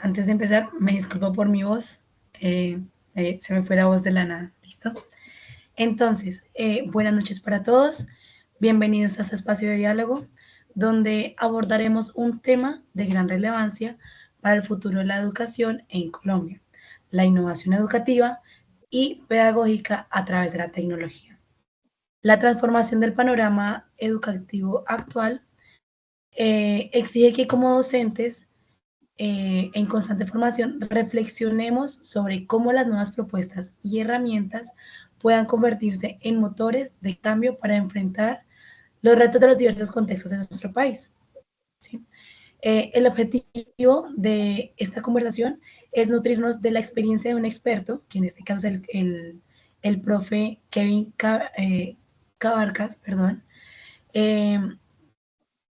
Antes de empezar, me disculpo por mi voz. Se me fue la voz de la nada. ¿Listo? Entonces, buenas noches para todos. Bienvenidos a este espacio de diálogo, donde abordaremos un tema de gran relevancia para el futuro de la educación en Colombia, la innovación educativa y pedagógica a través de la tecnología. La transformación del panorama educativo actual exige que como docentes en constante formación, reflexionemos sobre cómo las nuevas propuestas y herramientas puedan convertirse en motores de cambio para enfrentar los retos de los diversos contextos de nuestro país. ¿Sí? El objetivo de esta conversación es nutrirnos de la experiencia de un experto, que en este caso es el profe Kevin Cabarcas, perdón, eh,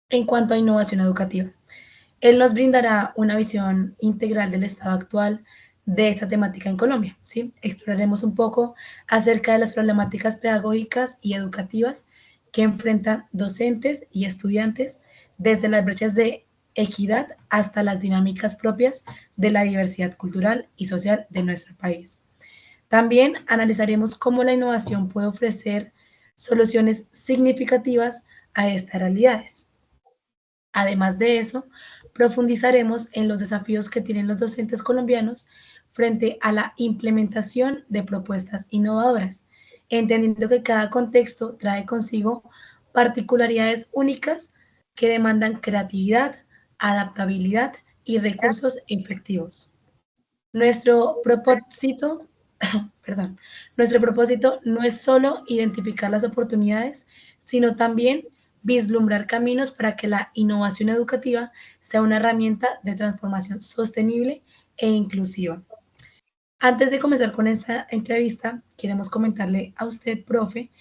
en cuanto a innovación educativa. Él nos brindará una visión integral del estado actual de esta temática en Colombia. ¿Sí? Exploraremos un poco acerca de las problemáticas pedagógicas y educativas que enfrentan docentes y estudiantes desde las brechas de equidad hasta las dinámicas propias de la diversidad cultural y social de nuestro país. También analizaremos cómo la innovación puede ofrecer soluciones significativas a estas realidades. Además de eso, profundizaremos en los desafíos que tienen los docentes colombianos frente a la implementación de propuestas innovadoras, entendiendo que cada contexto trae consigo particularidades únicas que demandan creatividad, adaptabilidad y recursos efectivos. Nuestro propósito, perdón, nuestro propósito no es solo identificar las oportunidades, sino también vislumbrar caminos para que la innovación educativa sea una herramienta de transformación sostenible e inclusiva. Antes de comenzar con esta entrevista, queremos comentarle a usted, profe,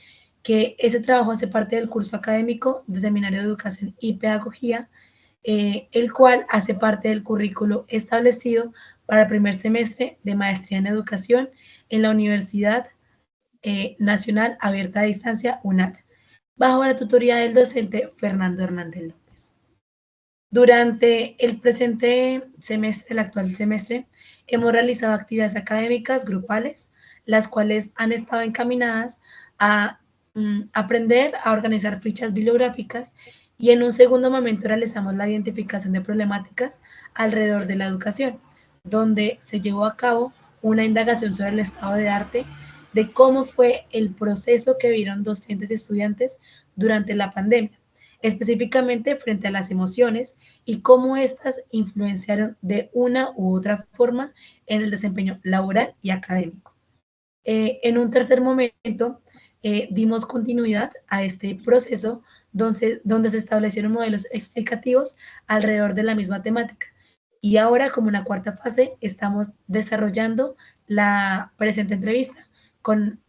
que ese trabajo hace parte del curso académico de Seminario de Educación y Pedagogía, el cual hace parte del currículo establecido para el primer semestre de Maestría en Educación en la Universidad Nacional Abierta a Distancia, UNAD, bajo la tutoría del docente Fernando Hernández López. Durante el presente semestre, el actual semestre, hemos realizado actividades académicas grupales, las cuales han estado encaminadas a aprender a organizar fichas bibliográficas y en un segundo momento realizamos la identificación de problemáticas alrededor de la educación, donde se llevó a cabo una indagación sobre el estado de arte, de cómo fue el proceso que vieron docentes y estudiantes durante la pandemia, específicamente frente a las emociones y cómo éstas influenciaron de una u otra forma en el desempeño laboral y académico. En un tercer momento, dimos continuidad a este proceso donde se establecieron modelos explicativos alrededor de la misma temática. Y ahora, como una cuarta fase, estamos desarrollando la presente entrevista con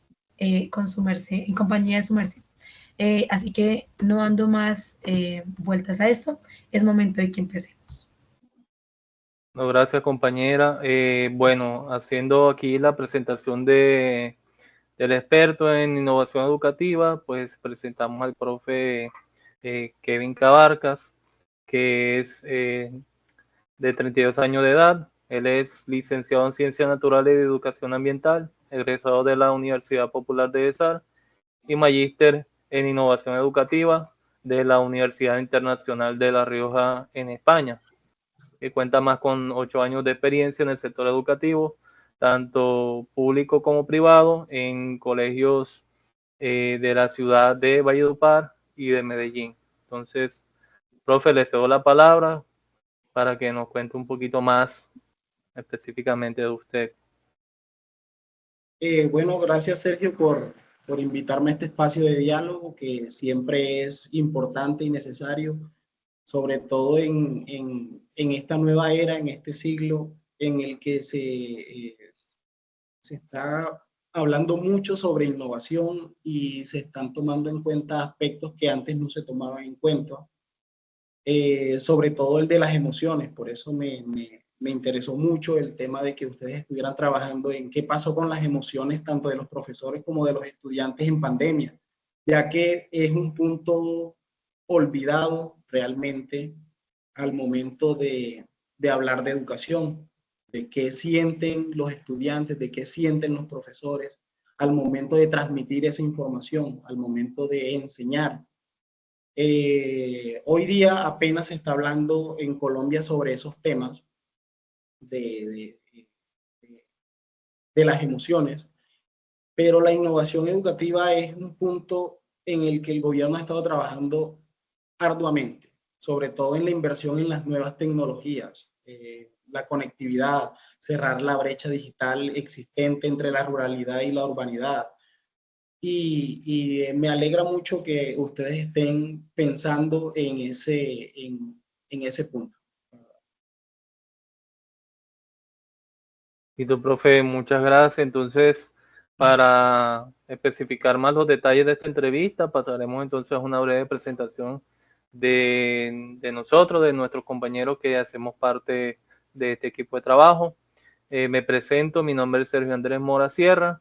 su merced, en compañía de su merced. Así que no dando más vueltas a esto, es momento de que empecemos. No, gracias, compañera. Bueno, haciendo aquí la presentación del experto en innovación educativa, pues presentamos al profe Kevin Cabarcas, que es de 32 años de edad. Él es licenciado en Ciencias Naturales y Educación Ambiental, egresado de la Universidad Popular de ESAR y magíster en Innovación Educativa de la Universidad Internacional de La Rioja en España, que cuenta más con 8 años de experiencia en el sector educativo, tanto público como privado, en colegios de la ciudad de Valledupar y de Medellín. Entonces, profe, le cedo la palabra para que nos cuente un poquito más específicamente de usted. Bueno, gracias Sergio por invitarme a este espacio de diálogo que siempre es importante y necesario, sobre todo en esta nueva era, en este siglo en el que se está hablando mucho sobre innovación y se están tomando en cuenta aspectos que antes no se tomaban en cuenta, sobre todo el de las emociones. Por eso me interesó mucho el tema de que ustedes estuvieran trabajando en qué pasó con las emociones tanto de los profesores como de los estudiantes en pandemia, ya que es un punto olvidado realmente al momento de hablar de educación, de qué sienten los estudiantes, de qué sienten los profesores al momento de transmitir esa información, al momento de enseñar. Hoy día apenas se está hablando en Colombia sobre esos temas de, de las emociones, pero la innovación educativa es un punto en el que el gobierno ha estado trabajando arduamente, sobre todo en la inversión en las nuevas tecnologías, la conectividad, cerrar la brecha digital existente entre la ruralidad y la urbanidad. Y me alegra mucho que ustedes estén pensando en ese punto. Y tu profe, muchas gracias. Entonces, para especificar más los detalles de esta entrevista, pasaremos entonces a una breve presentación de nosotros, de nuestros compañeros que hacemos parte de este equipo de trabajo. Me presento, mi nombre es Sergio Andrés Mora Sierra,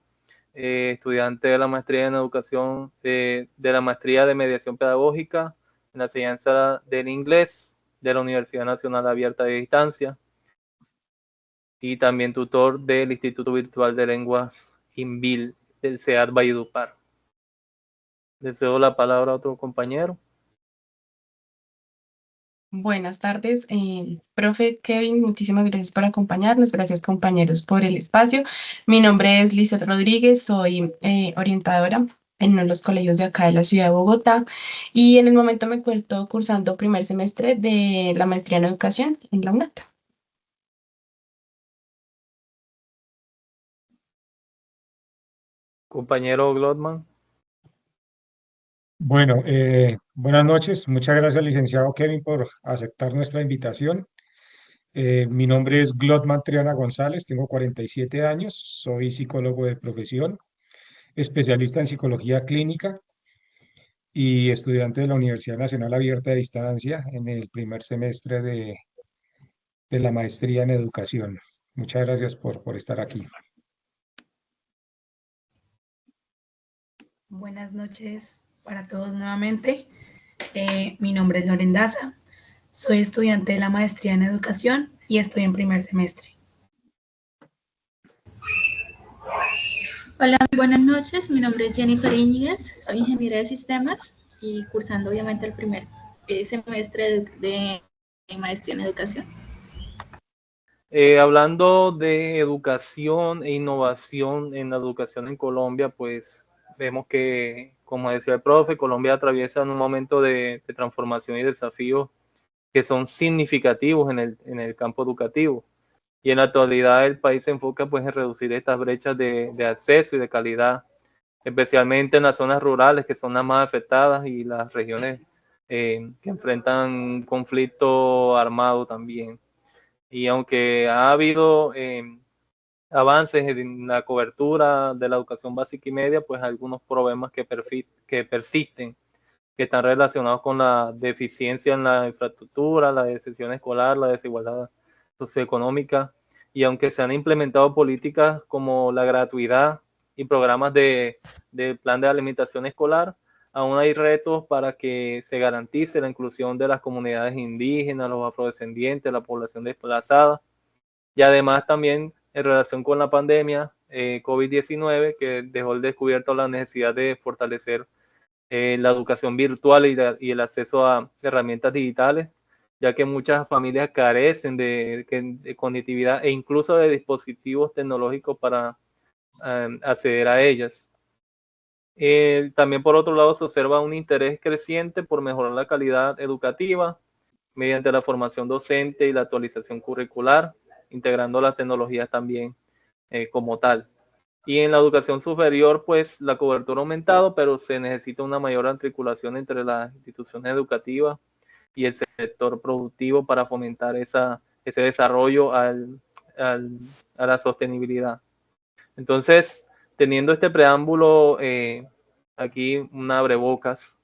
estudiante de la maestría en educación, de la maestría de mediación pedagógica en la enseñanza del inglés de la Universidad Nacional Abierta de Distancia, y también tutor del Instituto Virtual de Lenguas INVIL del CEAR Valledupar. Le cedo la palabra a otro compañero. Buenas tardes, profe Kevin, muchísimas gracias por acompañarnos, gracias compañeros por el espacio. Mi nombre es Lizeth Rodríguez, soy orientadora en uno de los colegios de acá de la ciudad de Bogotá y en el momento me encuentro cursando primer semestre de la maestría en educación en la UNAT. Compañero Glotman. Bueno, buenas noches. Muchas gracias, licenciado Kevin, por aceptar nuestra invitación. Mi nombre es Glotman Triana González, tengo 47 años, soy psicólogo de profesión, especialista en psicología clínica y estudiante de la Universidad Nacional Abierta de Distancia en el primer semestre de la maestría en educación. Muchas gracias por estar aquí. Buenas noches para todos nuevamente. Mi nombre es Loren Daza. Soy estudiante de la maestría en educación y estoy en primer semestre. Hola, buenas noches. Mi nombre es Jennifer Íñiguez. Soy ingeniera de sistemas y cursando obviamente el primer semestre de maestría en educación. Hablando de educación e innovación en la educación en Colombia, pues vemos que, como decía el profe, Colombia atraviesa un momento de transformación y desafíos que son significativos en el campo educativo. Y en la actualidad el país se enfoca pues en reducir estas brechas de acceso y de calidad, especialmente en las zonas rurales, que son las más afectadas, y las regiones que enfrentan un conflicto armado también. Y aunque ha habido avances en la cobertura de la educación básica y media, pues hay algunos problemas que persisten, que están relacionados con la deficiencia en la infraestructura, la deserción escolar, la desigualdad socioeconómica. Y aunque se han implementado políticas como la gratuidad y programas de plan de alimentación escolar, aún hay retos para que se garantice la inclusión de las comunidades indígenas, los afrodescendientes, la población desplazada. Y además también en relación con la pandemia COVID-19, que dejó al descubierto la necesidad de fortalecer la educación virtual y el acceso a herramientas digitales, ya que muchas familias carecen de conectividad e incluso de dispositivos tecnológicos para acceder a ellas. También por otro lado se observa un interés creciente por mejorar la calidad educativa mediante la formación docente y la actualización curricular, integrando las tecnologías también como tal. Y en la educación superior, pues la cobertura ha aumentado, pero se necesita una mayor articulación entre las instituciones educativas y el sector productivo para fomentar ese desarrollo a la sostenibilidad. Entonces, teniendo este preámbulo aquí, una abrebocas,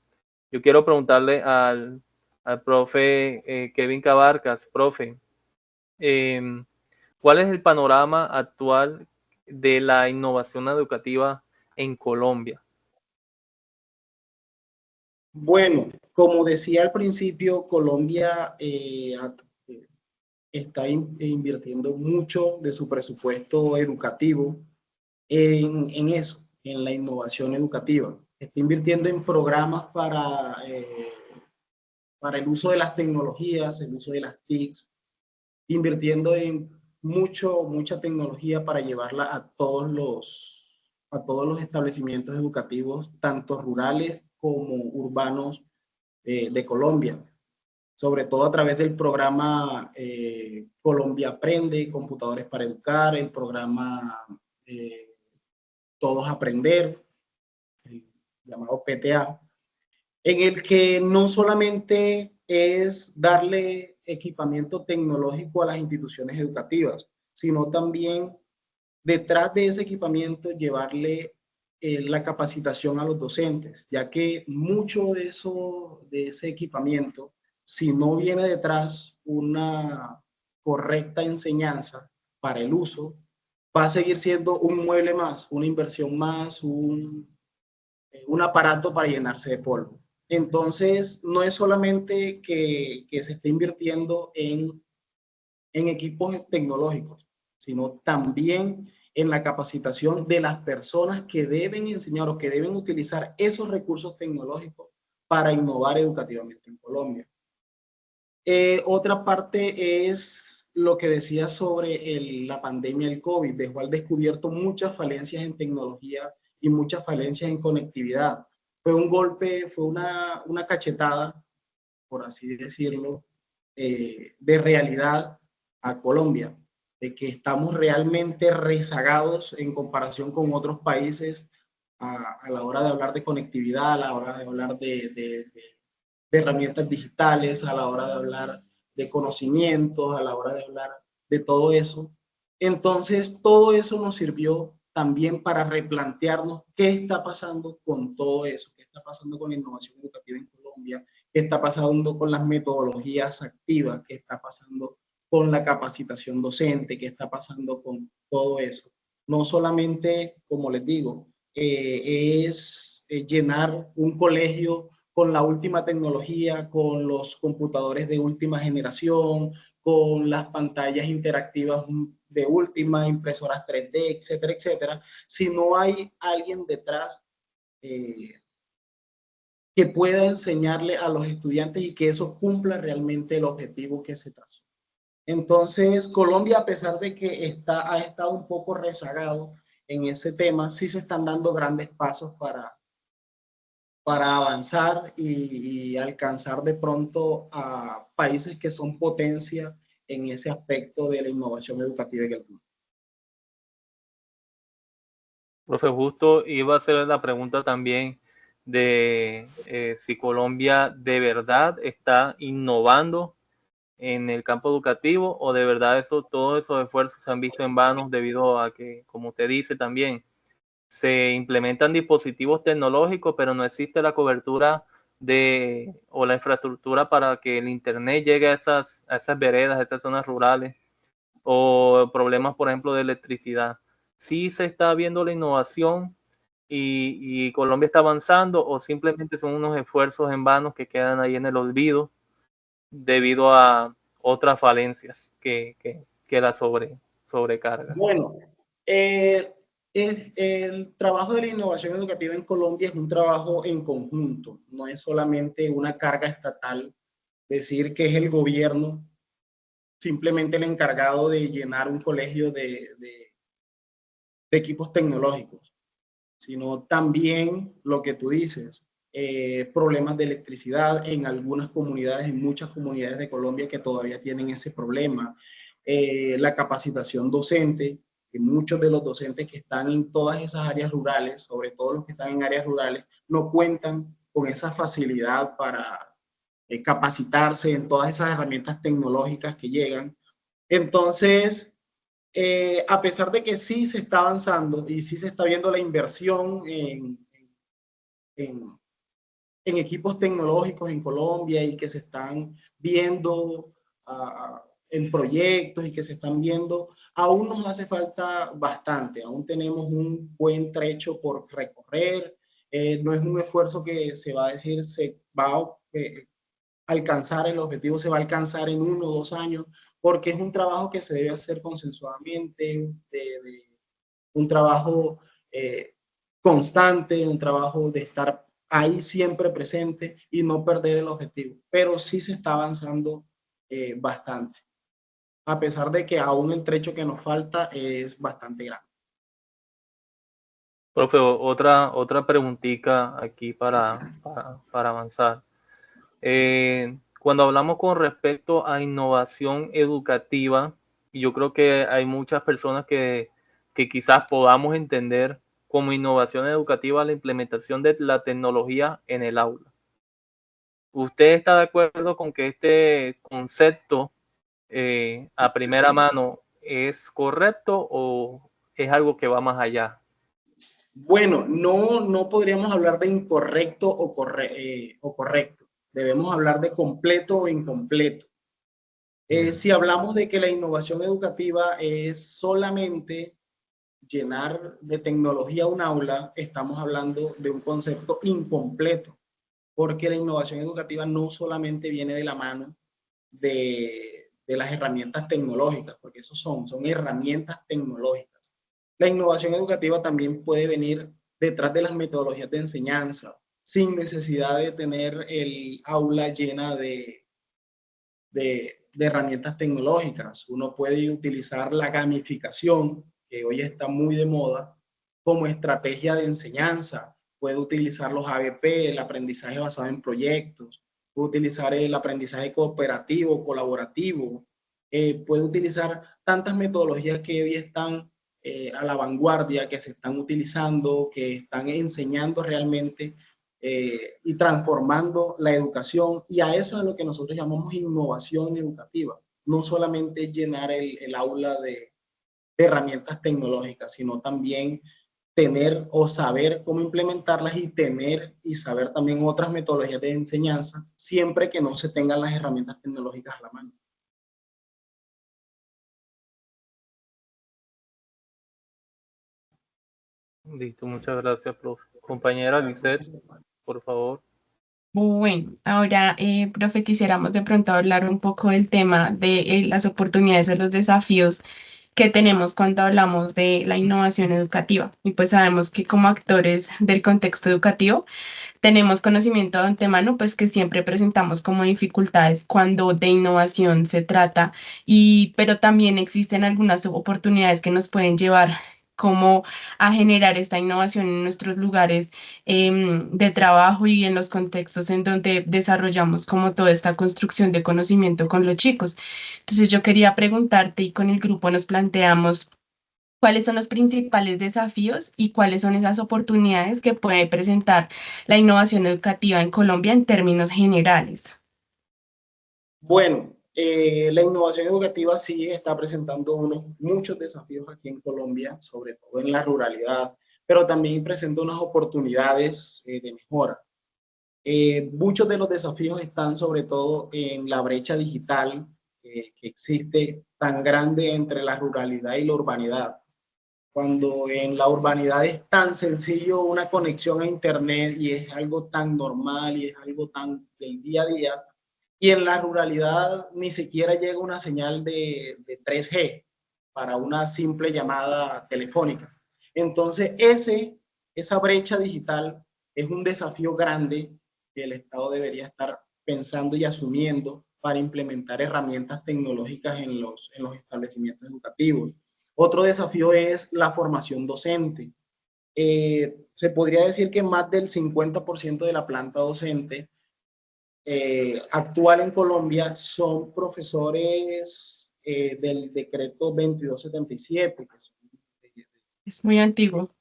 yo quiero preguntarle al profe Kevin Cabarcas, profe, ¿cuál es el panorama actual de la innovación educativa en Colombia? Bueno, como decía al principio, Colombia está invirtiendo mucho de su presupuesto educativo en eso, en la innovación educativa. Está invirtiendo en programas para el uso de las tecnologías, el uso de las TICs, invirtiendo en mucha tecnología para llevarla a todos los establecimientos educativos, tanto rurales como urbanos de Colombia, sobre todo a través del programa Colombia Aprende, Computadores para Educar, el programa Todos Aprender, el llamado PTA, en el que no solamente es darle equipamiento tecnológico a las instituciones educativas, sino también detrás de ese equipamiento llevarle la capacitación a los docentes, ya que mucho de ese equipamiento, si no viene detrás una correcta enseñanza para el uso, va a seguir siendo un mueble más, una inversión más, un aparato para llenarse de polvo. Entonces, no es solamente que se esté invirtiendo en equipos tecnológicos, sino también en la capacitación de las personas que deben enseñar o que deben utilizar esos recursos tecnológicos para innovar educativamente en Colombia. Otra parte es lo que decía sobre la pandemia del COVID. Dejó al descubierto muchas falencias en tecnología y muchas falencias en conectividad. Fue un golpe, fue una cachetada, por así decirlo, de realidad a Colombia, de que estamos realmente rezagados en comparación con otros países a la hora de hablar de conectividad, a la hora de hablar de herramientas digitales, a la hora de hablar de conocimientos, a la hora de hablar de todo eso. Entonces, todo eso nos sirvió también para replantearnos qué está pasando con todo eso, qué está pasando con la innovación educativa en Colombia, qué está pasando con las metodologías activas, qué está pasando con la capacitación docente, qué está pasando con todo eso. No solamente, como les digo, es llenar un colegio con la última tecnología, con los computadores de última generación, con las pantallas interactivas de última, impresoras 3D, etcétera, etcétera, si no hay alguien detrás que pueda enseñarle a los estudiantes y que eso cumpla realmente el objetivo que se trazó. Entonces, Colombia, a pesar de que ha estado un poco rezagado en ese tema, sí se están dando grandes pasos para avanzar y alcanzar de pronto a países que son potencia en ese aspecto de la innovación educativa en el mundo. Profe, justo iba a hacer la pregunta también de si Colombia de verdad está innovando en el campo educativo o de verdad todos esos esfuerzos se han visto en vano debido a que, como usted dice también, se implementan dispositivos tecnológicos, pero no existe la cobertura o la infraestructura para que el internet llegue a esas veredas, a esas zonas rurales, o problemas, por ejemplo, de electricidad. Sí se está viendo la innovación y Colombia está avanzando, o simplemente son unos esfuerzos en vano que quedan ahí en el olvido debido a otras falencias que la sobrecarga. Bueno, el trabajo de la innovación educativa en Colombia es un trabajo en conjunto, no es solamente una carga estatal, decir que es el gobierno simplemente el encargado de llenar un colegio de equipos tecnológicos, sino también lo que tú dices, problemas de electricidad en algunas comunidades, en muchas comunidades de Colombia que todavía tienen ese problema, la capacitación docente, que muchos de los docentes que están en todas esas áreas rurales, sobre todo los que están en áreas rurales, no cuentan con esa facilidad para capacitarse en todas esas herramientas tecnológicas que llegan. Entonces, a pesar de que sí se está avanzando y sí se está viendo la inversión en equipos tecnológicos en Colombia y que se están viendo en proyectos y que se están viendo, aún nos hace falta bastante, aún tenemos un buen trecho por recorrer, no es un esfuerzo que se va a decir se va a alcanzar el objetivo, se va a alcanzar en 1 o 2 años, porque es un trabajo que se debe hacer consensuadamente, un trabajo constante, un trabajo de estar ahí siempre presente y no perder el objetivo. Pero sí se está avanzando bastante, a pesar de que aún el trecho que nos falta es bastante grande. Profe, otra preguntita aquí para avanzar. Cuando hablamos con respecto a innovación educativa, yo creo que hay muchas personas que quizás podamos entender como innovación educativa la implementación de la tecnología en el aula. ¿Usted está de acuerdo con que este concepto a primera mano es correcto o es algo que va más allá? Bueno, no podríamos hablar de incorrecto o correcto. Debemos hablar de completo o incompleto. Si hablamos de que la innovación educativa es solamente llenar de tecnología un aula, estamos hablando de un concepto incompleto, porque la innovación educativa no solamente viene de la mano de las herramientas tecnológicas, porque eso son herramientas tecnológicas. La innovación educativa también puede venir detrás de las metodologías de enseñanza, sin necesidad de tener el aula llena de herramientas tecnológicas. Uno puede utilizar la gamificación, que hoy está muy de moda, como estrategia de enseñanza. Puede utilizar los ABP, el aprendizaje basado en proyectos. Puede utilizar el aprendizaje cooperativo, colaborativo. Puede utilizar tantas metodologías que hoy están a la vanguardia, que se están utilizando, que están enseñando realmente y transformando la educación, y a eso es lo que nosotros llamamos innovación educativa, no solamente llenar el aula de herramientas tecnológicas, sino también tener o saber cómo implementarlas y tener y saber también otras metodologías de enseñanza, siempre que no se tengan las herramientas tecnológicas a la mano. Listo, muchas gracias, profe. Compañera Lisette, por favor. Bueno, ahora, profe, quisiéramos de pronto hablar un poco del tema de las oportunidades o los desafíos que tenemos cuando hablamos de la innovación educativa. Y pues sabemos que como actores del contexto educativo tenemos conocimiento de antemano, pues que siempre presentamos como dificultades cuando de innovación se trata, pero también existen algunas oportunidades que nos pueden llevar como a generar esta innovación en nuestros lugares de trabajo y en los contextos en donde desarrollamos como toda esta construcción de conocimiento con los chicos. Entonces yo quería preguntarte y con el grupo nos planteamos cuáles son los principales desafíos y cuáles son esas oportunidades que puede presentar la innovación educativa en Colombia en términos generales. Bueno, la innovación educativa sí está presentando muchos desafíos aquí en Colombia, sobre todo en la ruralidad, pero también presenta unas oportunidades de mejora. Muchos de los desafíos están sobre todo en la brecha digital que existe tan grande entre la ruralidad y la urbanidad. Cuando en la urbanidad es tan sencillo una conexión a internet y es algo tan normal y es algo tan del día a día, y en la ruralidad ni siquiera llega una señal de 3G para una simple llamada telefónica. Entonces, esa brecha digital es un desafío grande que el Estado debería estar pensando y asumiendo para implementar herramientas tecnológicas en los establecimientos educativos. Otro desafío es la formación docente. Se podría decir que más del 50% de la planta docente actual en Colombia son profesores del decreto 2277. Es muy antiguo.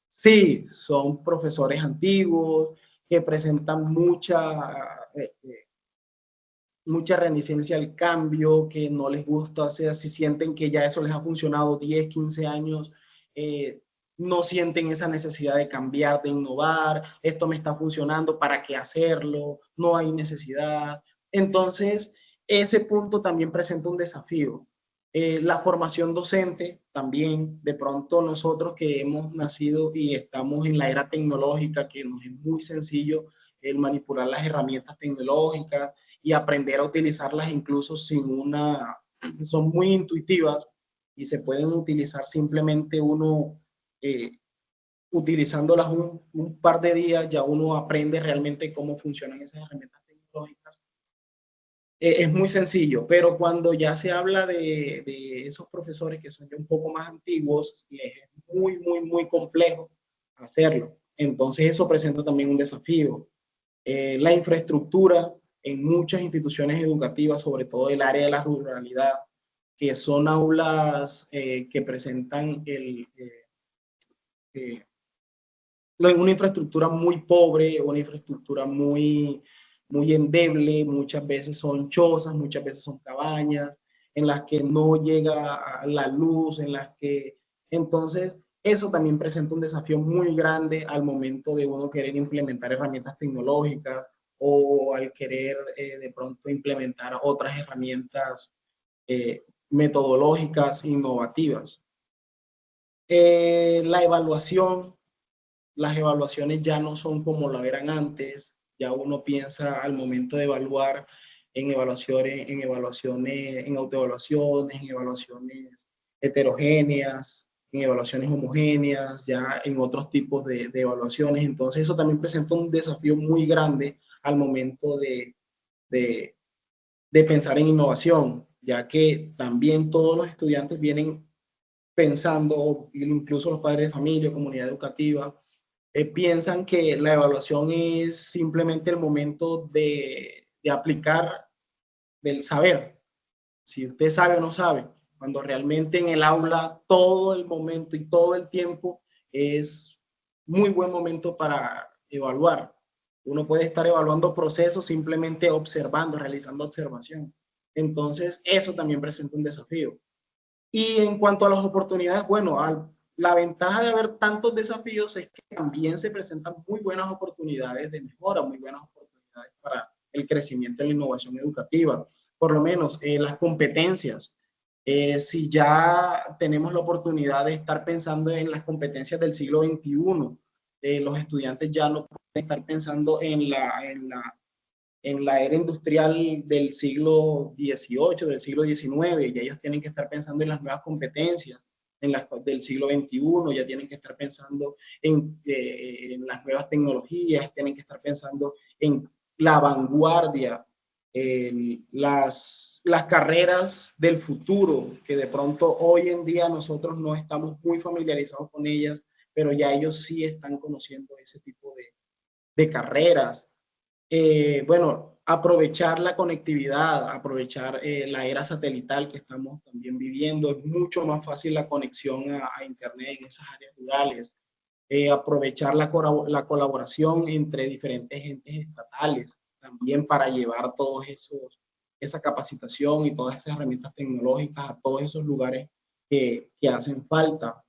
Sí, son profesores antiguos que presentan mucha reticencia al cambio, que no les gusta, o sea, si sienten que ya eso les ha funcionado 10, 15 años, no sienten esa necesidad de cambiar, de innovar, esto me está funcionando, ¿para qué hacerlo? No hay necesidad. Entonces, ese punto también presenta un desafío. La formación docente también, de pronto nosotros que hemos nacido y estamos en la era tecnológica, que nos es muy sencillo el manipular las herramientas tecnológicas y aprender a utilizarlas incluso sin una son muy intuitivas y se pueden utilizar simplemente uno utilizándolas un par de días, ya uno aprende realmente cómo funcionan esas herramientas tecnológicas. Es muy sencillo, pero cuando ya se habla de esos profesores que son ya un poco más antiguos, les es muy complejo hacerlo. Entonces eso presenta también un desafío. La infraestructura en muchas instituciones educativas, sobre todo el área de la ruralidad, que son aulas que presentan una infraestructura muy pobre, una infraestructura muy endeble, muchas veces son chozas, muchas veces son cabañas, en las que no llega la luz, en las que entonces eso también presenta un desafío muy grande al momento de uno querer implementar herramientas tecnológicas o al querer de pronto implementar otras herramientas metodológicas innovativas. La evaluación, las evaluaciones ya no son como lo eran antes, ya uno piensa al momento de evaluar en evaluaciones, en autoevaluaciones, en evaluaciones heterogéneas, en evaluaciones homogéneas, ya en otros tipos de evaluaciones. Entonces eso también presenta un desafío muy grande al momento de pensar en innovación, ya que también todos los estudiantes vienen pensando, incluso los padres de familia, comunidad educativa, piensan que la evaluación es simplemente el momento de aplicar del saber, si usted sabe o no sabe, cuando realmente en el aula todo el momento y todo el tiempo es muy buen momento para evaluar. Uno puede estar evaluando procesos simplemente observando, realizando observación. Entonces, eso también presenta un desafío. Y en cuanto a las oportunidades, bueno, la ventaja de haber tantos desafíos es que también se presentan muy buenas oportunidades de mejora, muy buenas oportunidades para el crecimiento de la innovación educativa. Por lo menos las competencias. Si ya tenemos la oportunidad de estar pensando en las competencias del siglo XXI, los estudiantes ya no pueden estar pensando en la era industrial del siglo XVIII, del siglo XIX, ya ellos tienen que estar pensando en las nuevas competencias del siglo XXI, ya tienen que estar pensando en las nuevas tecnologías, tienen que estar pensando en la vanguardia, las carreras del futuro, que de pronto hoy en día nosotros no estamos muy familiarizados con ellas, pero ya ellos sí están conociendo ese tipo de carreras. Bueno, aprovechar la conectividad, aprovechar la era satelital que estamos también viviendo. Es mucho más fácil la conexión a Internet en esas áreas rurales. Aprovechar la colaboración entre diferentes entes estatales también para llevar esa capacitación y todas esas herramientas tecnológicas a todos esos lugares que hacen falta.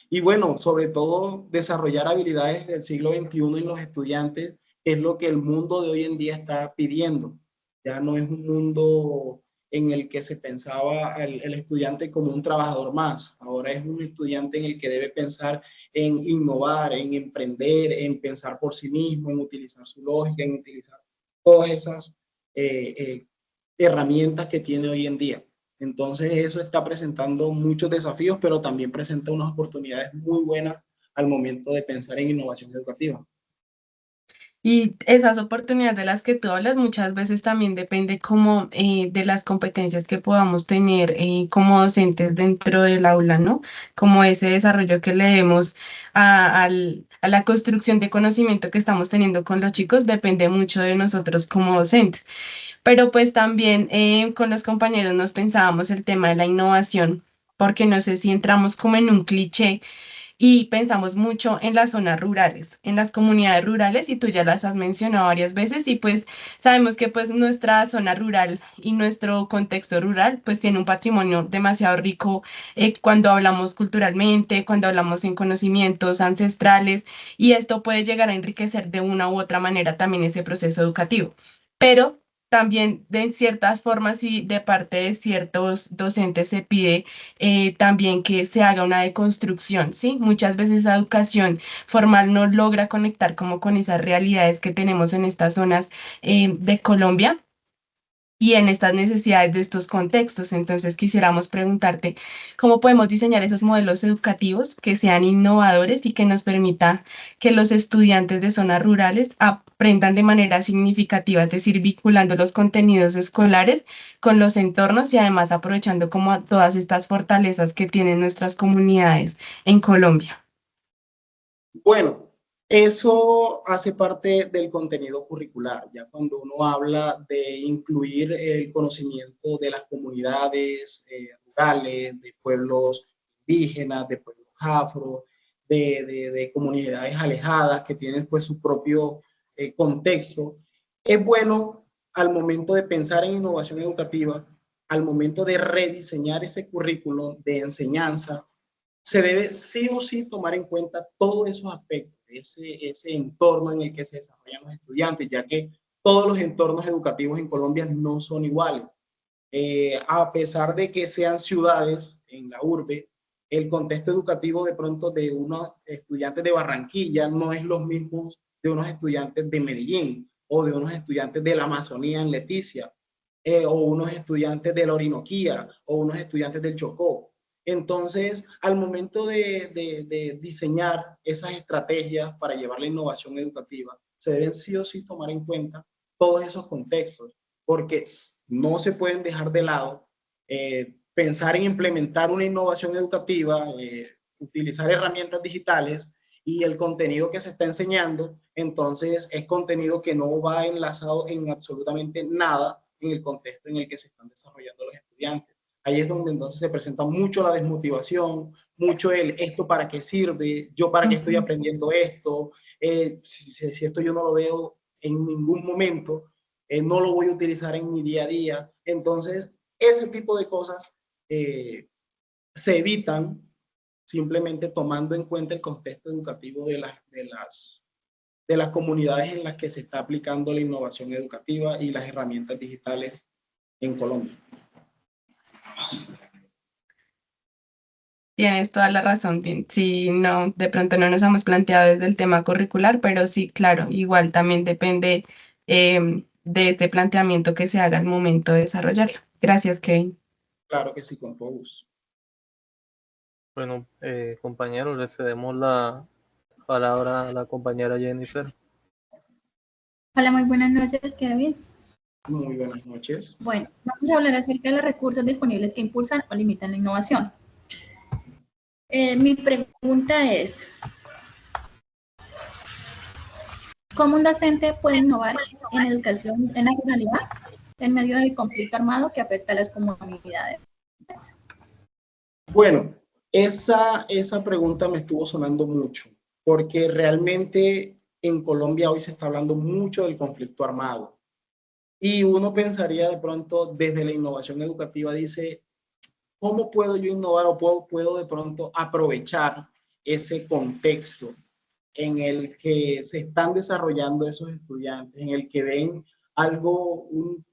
Y bueno, sobre todo desarrollar habilidades del siglo XXI en los estudiantes, que es lo que el mundo de hoy en día está pidiendo. Ya no es un mundo en el que se pensaba el estudiante como un trabajador más. Ahora es un estudiante en el que debe pensar en innovar, en emprender, en pensar por sí mismo, en utilizar su lógica, en utilizar todas esas herramientas que tiene hoy en día. Entonces eso está presentando muchos desafíos, pero también presenta unas oportunidades muy buenas al momento de pensar en innovación educativa. Y esas oportunidades de las que tú hablas muchas veces también depende como de las competencias que podamos tener como docentes dentro del aula, ¿no? Como ese desarrollo que le demos a la construcción de conocimiento que estamos teniendo con los chicos depende mucho de nosotros como docentes. Pero pues también con los compañeros nos pensábamos el tema de la innovación, porque no sé si entramos como en un cliché y pensamos mucho en las zonas rurales, en las comunidades rurales, y tú ya las has mencionado varias veces, y pues sabemos que pues nuestra zona rural y nuestro contexto rural pues tiene un patrimonio demasiado rico cuando hablamos culturalmente, cuando hablamos en conocimientos ancestrales, y esto puede llegar a enriquecer de una u otra manera también ese proceso educativo. Pero también de ciertas formas y de parte de ciertos docentes se pide también que se haga una deconstrucción, ¿sí? Muchas veces la educación formal no logra conectar como con esas realidades que tenemos en estas zonas de Colombia. y en estas necesidades de estos contextos. Entonces quisiéramos preguntarte cómo podemos diseñar esos modelos educativos que sean innovadores y que nos permita que los estudiantes de zonas rurales aprendan de manera significativa, es decir, vinculando los contenidos escolares con los entornos y además aprovechando como todas estas fortalezas que tienen nuestras comunidades en Colombia. Bueno, eso hace parte del contenido curricular. Ya cuando uno habla de incluir el conocimiento de las comunidades rurales, de pueblos indígenas, de pueblos afro, de comunidades alejadas que tienen pues su propio contexto, es bueno al momento de pensar en innovación educativa, al momento de rediseñar ese currículo de enseñanza, se debe sí o sí tomar en cuenta todos esos aspectos, ese entorno en el que se desarrollan los estudiantes, ya que todos los entornos educativos en Colombia no son iguales. A pesar de que sean ciudades en la urbe, el contexto educativo de pronto de unos estudiantes de Barranquilla no es los mismos de unos estudiantes de Medellín o de unos estudiantes de la Amazonía en Leticia, o unos estudiantes de la Orinoquía o unos estudiantes del Chocó. Entonces, al momento de diseñar esas estrategias para llevar la innovación educativa, se deben sí o sí tomar en cuenta todos esos contextos, porque no se pueden dejar de lado pensar en implementar una innovación educativa, utilizar herramientas digitales y el contenido que se está enseñando, entonces es contenido que no va enlazado en absolutamente nada en el contexto en el que se están desarrollando los estudiantes. Ahí es donde entonces se presenta mucho la desmotivación, mucho el esto para qué sirve, yo para qué estoy aprendiendo esto, si esto yo no lo veo en ningún momento, no lo voy a utilizar en mi día a día. Entonces, ese tipo de cosas se evitan simplemente tomando en cuenta el contexto educativo de las comunidades en las que se está aplicando la innovación educativa y las herramientas digitales en Colombia. Tienes toda la razón, bien. Sí, no, de pronto no nos hemos planteado desde el tema curricular, pero sí, claro, igual también depende de este planteamiento que se haga al momento de desarrollarlo. Gracias, Kevin. Claro que sí, con todo gusto. Bueno, compañeros, le cedemos la palabra a la compañera Jennifer. Hola, muy buenas noches, Kevin. Muy buenas noches. Bueno, vamos a hablar acerca de los recursos disponibles que impulsan o limitan la innovación. Mi pregunta es, ¿cómo un docente puede innovar en educación en la ruralidad en medio del conflicto armado que afecta a las comunidades? Bueno, esa pregunta me estuvo sonando mucho, porque realmente en Colombia hoy se está hablando mucho del conflicto armado. Y uno pensaría de pronto desde la innovación educativa, dice, ¿cómo puedo yo innovar o puedo de pronto aprovechar ese contexto en el que se están desarrollando esos estudiantes, en el que ven algo, un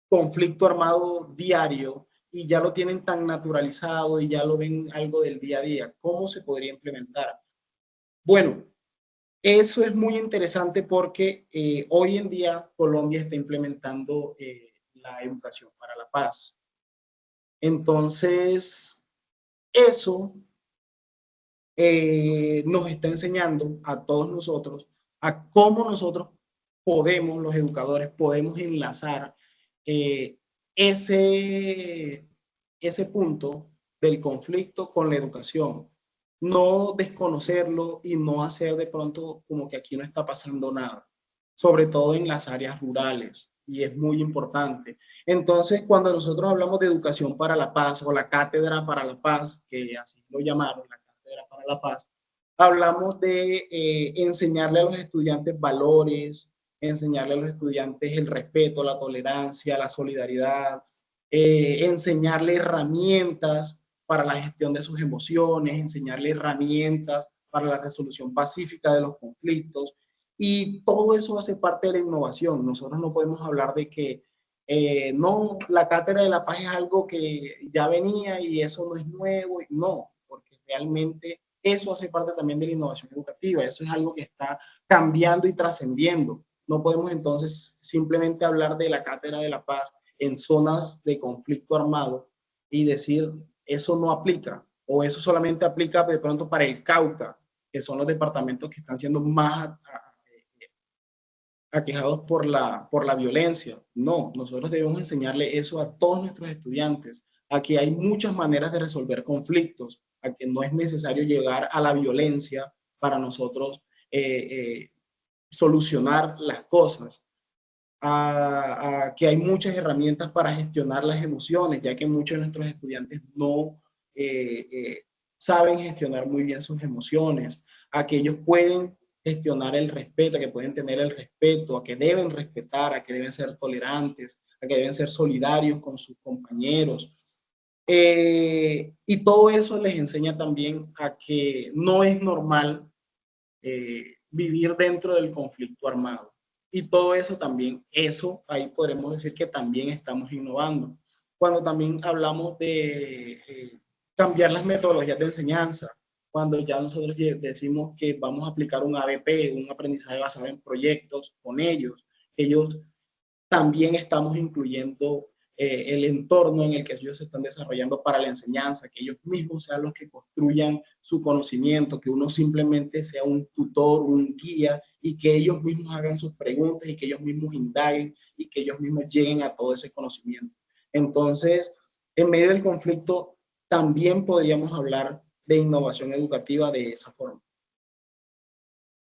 conflicto armado diario y ya lo tienen tan naturalizado y ya lo ven algo del día a día? ¿Cómo se podría implementar? Bueno, eso es muy interesante porque hoy en día Colombia está implementando la educación para la paz. Entonces, eso nos está enseñando a todos nosotros a cómo nosotros podemos, los educadores, podemos enlazar ese punto del conflicto con la educación. No desconocerlo y no hacer de pronto como que aquí no está pasando nada, sobre todo en las áreas rurales, y es muy importante. Entonces, cuando nosotros hablamos de educación para la paz o la cátedra para la paz, que así lo llamaron, la cátedra para la paz, hablamos de enseñarle a los estudiantes valores, enseñarle a los estudiantes el respeto, la tolerancia, la solidaridad, enseñarle herramientas para la gestión de sus emociones, enseñarle herramientas para la resolución pacífica de los conflictos, y todo eso hace parte de la innovación. Nosotros no podemos hablar de que no, la cátedra de la paz es algo que ya venía y eso no es nuevo. No, porque realmente eso hace parte también de la innovación educativa. Eso es algo que está cambiando y trascendiendo. No podemos entonces simplemente hablar de la cátedra de la paz en zonas de conflicto armado y decir eso no aplica, o eso solamente aplica de pronto para el Cauca, que son los departamentos que están siendo más aquejados por la violencia. No, nosotros debemos enseñarle eso a todos nuestros estudiantes, a que hay muchas maneras de resolver conflictos, a que no es necesario llegar a la violencia para nosotros solucionar las cosas, a que hay muchas herramientas para gestionar las emociones, ya que muchos de nuestros estudiantes no saben gestionar muy bien sus emociones, a que ellos pueden gestionar el respeto, a que pueden tener el respeto, a que deben respetar, a que deben ser tolerantes, a que deben ser solidarios con sus compañeros. Y todo eso les enseña también a que no es normal vivir dentro del conflicto armado. Y todo eso también, eso ahí podremos decir que también estamos innovando. Cuando también hablamos de cambiar las metodologías de enseñanza, cuando ya nosotros decimos que vamos a aplicar un ABP, un aprendizaje basado en proyectos con ellos también estamos incluyendo el entorno en el que ellos se están desarrollando para la enseñanza, que ellos mismos sean los que construyan su conocimiento, que uno simplemente sea un tutor, un guía, y que ellos mismos hagan sus preguntas y que ellos mismos indaguen y que ellos mismos lleguen a todo ese conocimiento. Entonces, en medio del conflicto, también podríamos hablar de innovación educativa de esa forma.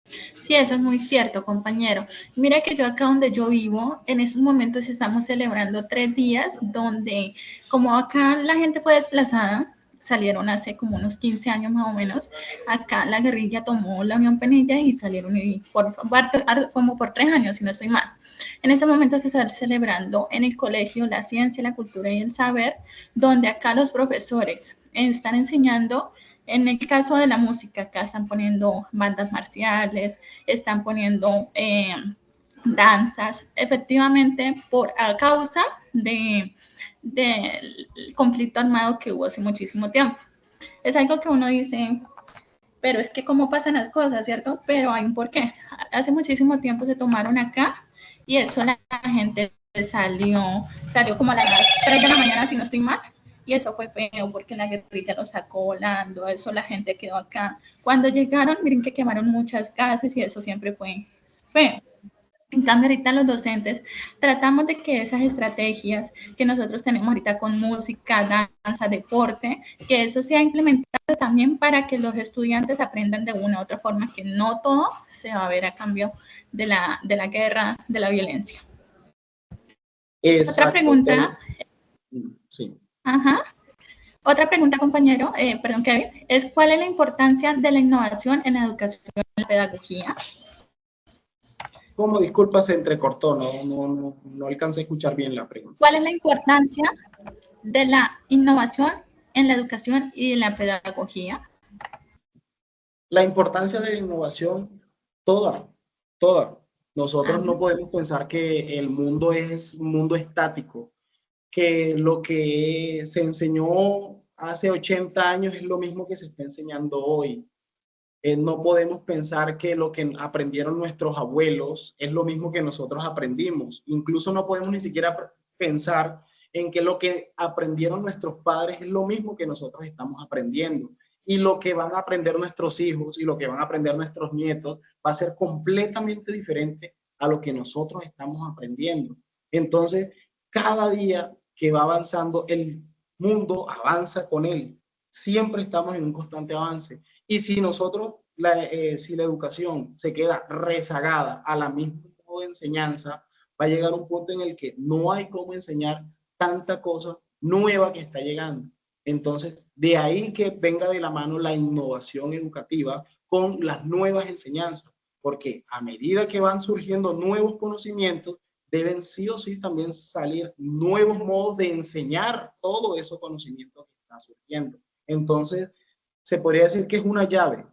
Sí, eso es muy cierto, compañero. Mira que yo acá donde yo vivo, en estos momentos estamos celebrando 3 días donde, como acá la gente fue desplazada, salieron hace como unos 15 años más o menos, acá la guerrilla tomó la Unión Penilla y salieron como por 3 años, si no estoy mal. En este momento se está celebrando en el colegio la ciencia, la cultura y el saber, donde acá los profesores están enseñando. En el caso de la música, acá están poniendo bandas marciales, están poniendo danzas, efectivamente, a causa del conflicto armado que hubo hace muchísimo tiempo. Es algo que uno dice, pero es que cómo pasan las cosas, ¿cierto? Pero hay un porqué. Hace muchísimo tiempo se tomaron acá y eso la gente salió como a las 3 de la mañana, si no estoy mal. Y eso fue feo porque la guerrilla lo sacó volando, eso la gente quedó acá. Cuando llegaron, miren que quemaron muchas casas y eso siempre fue feo. En cambio, ahorita los docentes tratamos de que esas estrategias que nosotros tenemos ahorita con música, danza, deporte, que eso sea implementado también para que los estudiantes aprendan de una u otra forma, que no todo se va a ver a cambio de la guerra, de la violencia. Exacto. Otra pregunta. Sí. Ajá. Otra pregunta, compañero, perdón, Kevin, es ¿cuál es la importancia de la innovación en la educación y la pedagogía? Como disculpa, se entrecortó, no alcancé a escuchar bien la pregunta. ¿Cuál es la importancia de la innovación en la educación y en la pedagogía? La importancia de la innovación, toda. Nosotros no podemos pensar que el mundo es un mundo estático, que lo que se enseñó hace 80 años es lo mismo que se está enseñando hoy. No podemos pensar que lo que aprendieron nuestros abuelos es lo mismo que nosotros aprendimos. Incluso no podemos ni siquiera pensar en que lo que aprendieron nuestros padres es lo mismo que nosotros estamos aprendiendo. Y lo que van a aprender nuestros hijos y lo que van a aprender nuestros nietos va a ser completamente diferente a lo que nosotros estamos aprendiendo. Entonces, cada día que va avanzando, el mundo avanza con él. Siempre estamos en un constante avance. Y si nosotros, si la educación se queda rezagada a la misma enseñanza, va a llegar un punto en el que no hay cómo enseñar tanta cosa nueva que está llegando. Entonces, de ahí que venga de la mano la innovación educativa con las nuevas enseñanzas, porque a medida que van surgiendo nuevos conocimientos, deben sí o sí también salir nuevos modos de enseñar todos esos conocimientos que están surgiendo. Entonces, se podría decir que es una llave,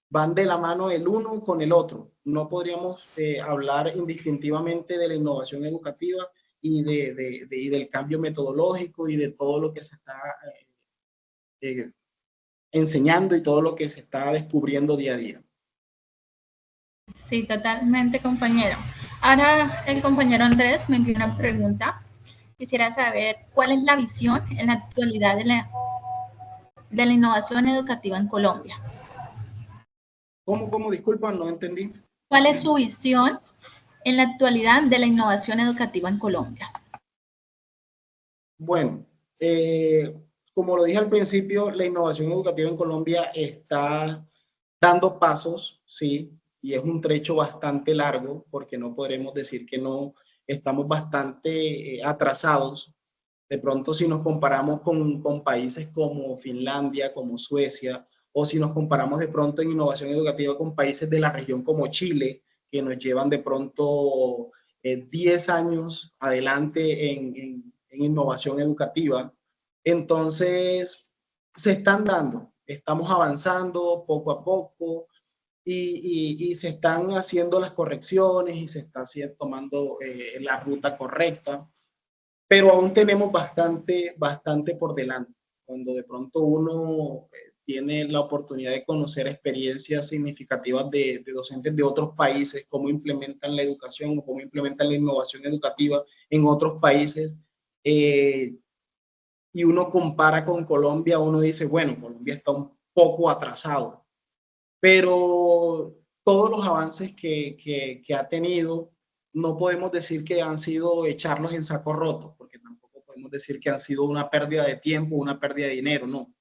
van de la mano el uno con el otro. No podríamos hablar indistintivamente de la innovación educativa y del cambio metodológico y de todo lo que se está enseñando y todo lo que se está descubriendo día a día. Sí, totalmente, compañero. Ahora el compañero Andrés me envió una pregunta Quisiera saber cuál es la visión en la actualidad de la innovación educativa en Colombia. ¿Cómo? Disculpa, no entendí. ¿Cuál es su visión en la actualidad de la innovación educativa en Colombia? Bueno, como lo dije al principio, la innovación educativa en Colombia está dando pasos, sí, y es un trecho bastante largo, porque no podremos decir que no, estamos bastante atrasados. De pronto, si nos comparamos con países como Finlandia, como Suecia, o si nos comparamos de pronto en innovación educativa con países de la región como Chile, que nos llevan de pronto 10 años adelante en innovación educativa. Entonces, se están dando, estamos avanzando poco a poco y se están haciendo las correcciones y se está tomando la ruta correcta, pero aún tenemos bastante por delante. Cuando de pronto uno tiene la oportunidad de conocer experiencias significativas de docentes de otros países, cómo implementan la educación o cómo implementan la innovación educativa en otros países, y uno compara con Colombia, uno dice, bueno, Colombia está un poco atrasado, pero todos los avances que ha tenido, no podemos decir que han sido echarlos en saco roto, porque tampoco podemos decir que han sido una pérdida de tiempo, una pérdida de dinero, no.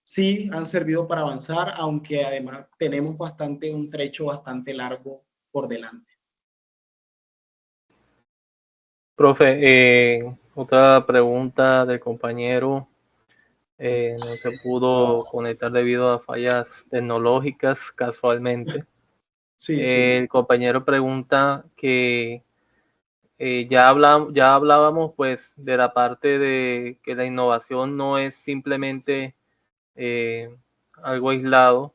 Sí han servido para avanzar, aunque además tenemos un trecho bastante largo por delante. Profe, otra pregunta del compañero. No se pudo conectar debido a fallas tecnológicas casualmente. Sí, sí. El compañero pregunta que ya hablábamos pues de la parte de que la innovación no es simplemente algo aislado,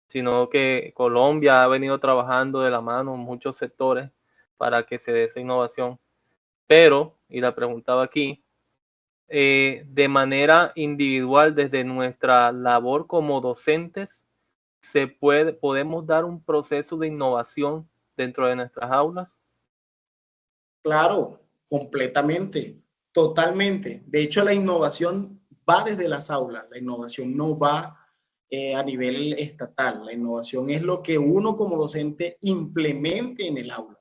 sino que Colombia ha venido trabajando de la mano en muchos sectores para que se dé esa innovación. Pero, y la preguntaba aquí, de manera individual, desde nuestra labor como docentes, podemos dar un proceso de innovación dentro de nuestras aulas. Claro, completamente, totalmente. De hecho, la innovación va desde las aulas, la innovación no va a nivel estatal, la innovación es lo que uno como docente implemente en el aula.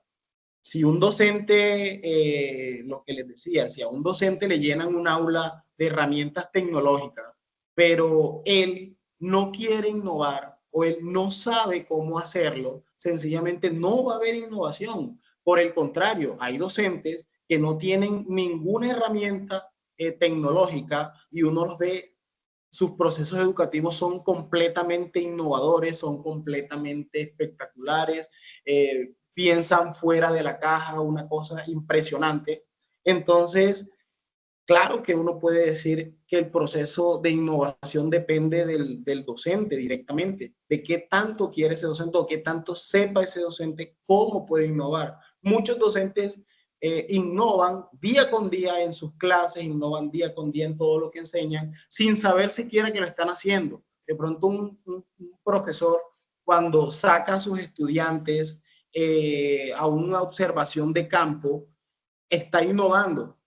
Si un docente, lo que les decía, si a un docente le llenan un aula de herramientas tecnológicas, pero él no quiere innovar o él no sabe cómo hacerlo, sencillamente no va a haber innovación. Por el contrario, hay docentes que no tienen ninguna herramienta tecnológica y uno los ve, sus procesos educativos son completamente innovadores, son completamente espectaculares, piensan fuera de la caja, una cosa impresionante. Entonces, claro que uno puede decir que el proceso de innovación depende del docente directamente, de qué tanto quiere ese docente o qué tanto sepa ese docente cómo puede innovar. Muchos docentes innovan día con día en sus clases, innovan día con día en todo lo que enseñan, sin saber siquiera que lo están haciendo. De pronto un profesor, cuando saca a sus estudiantes a una observación de campo, está innovando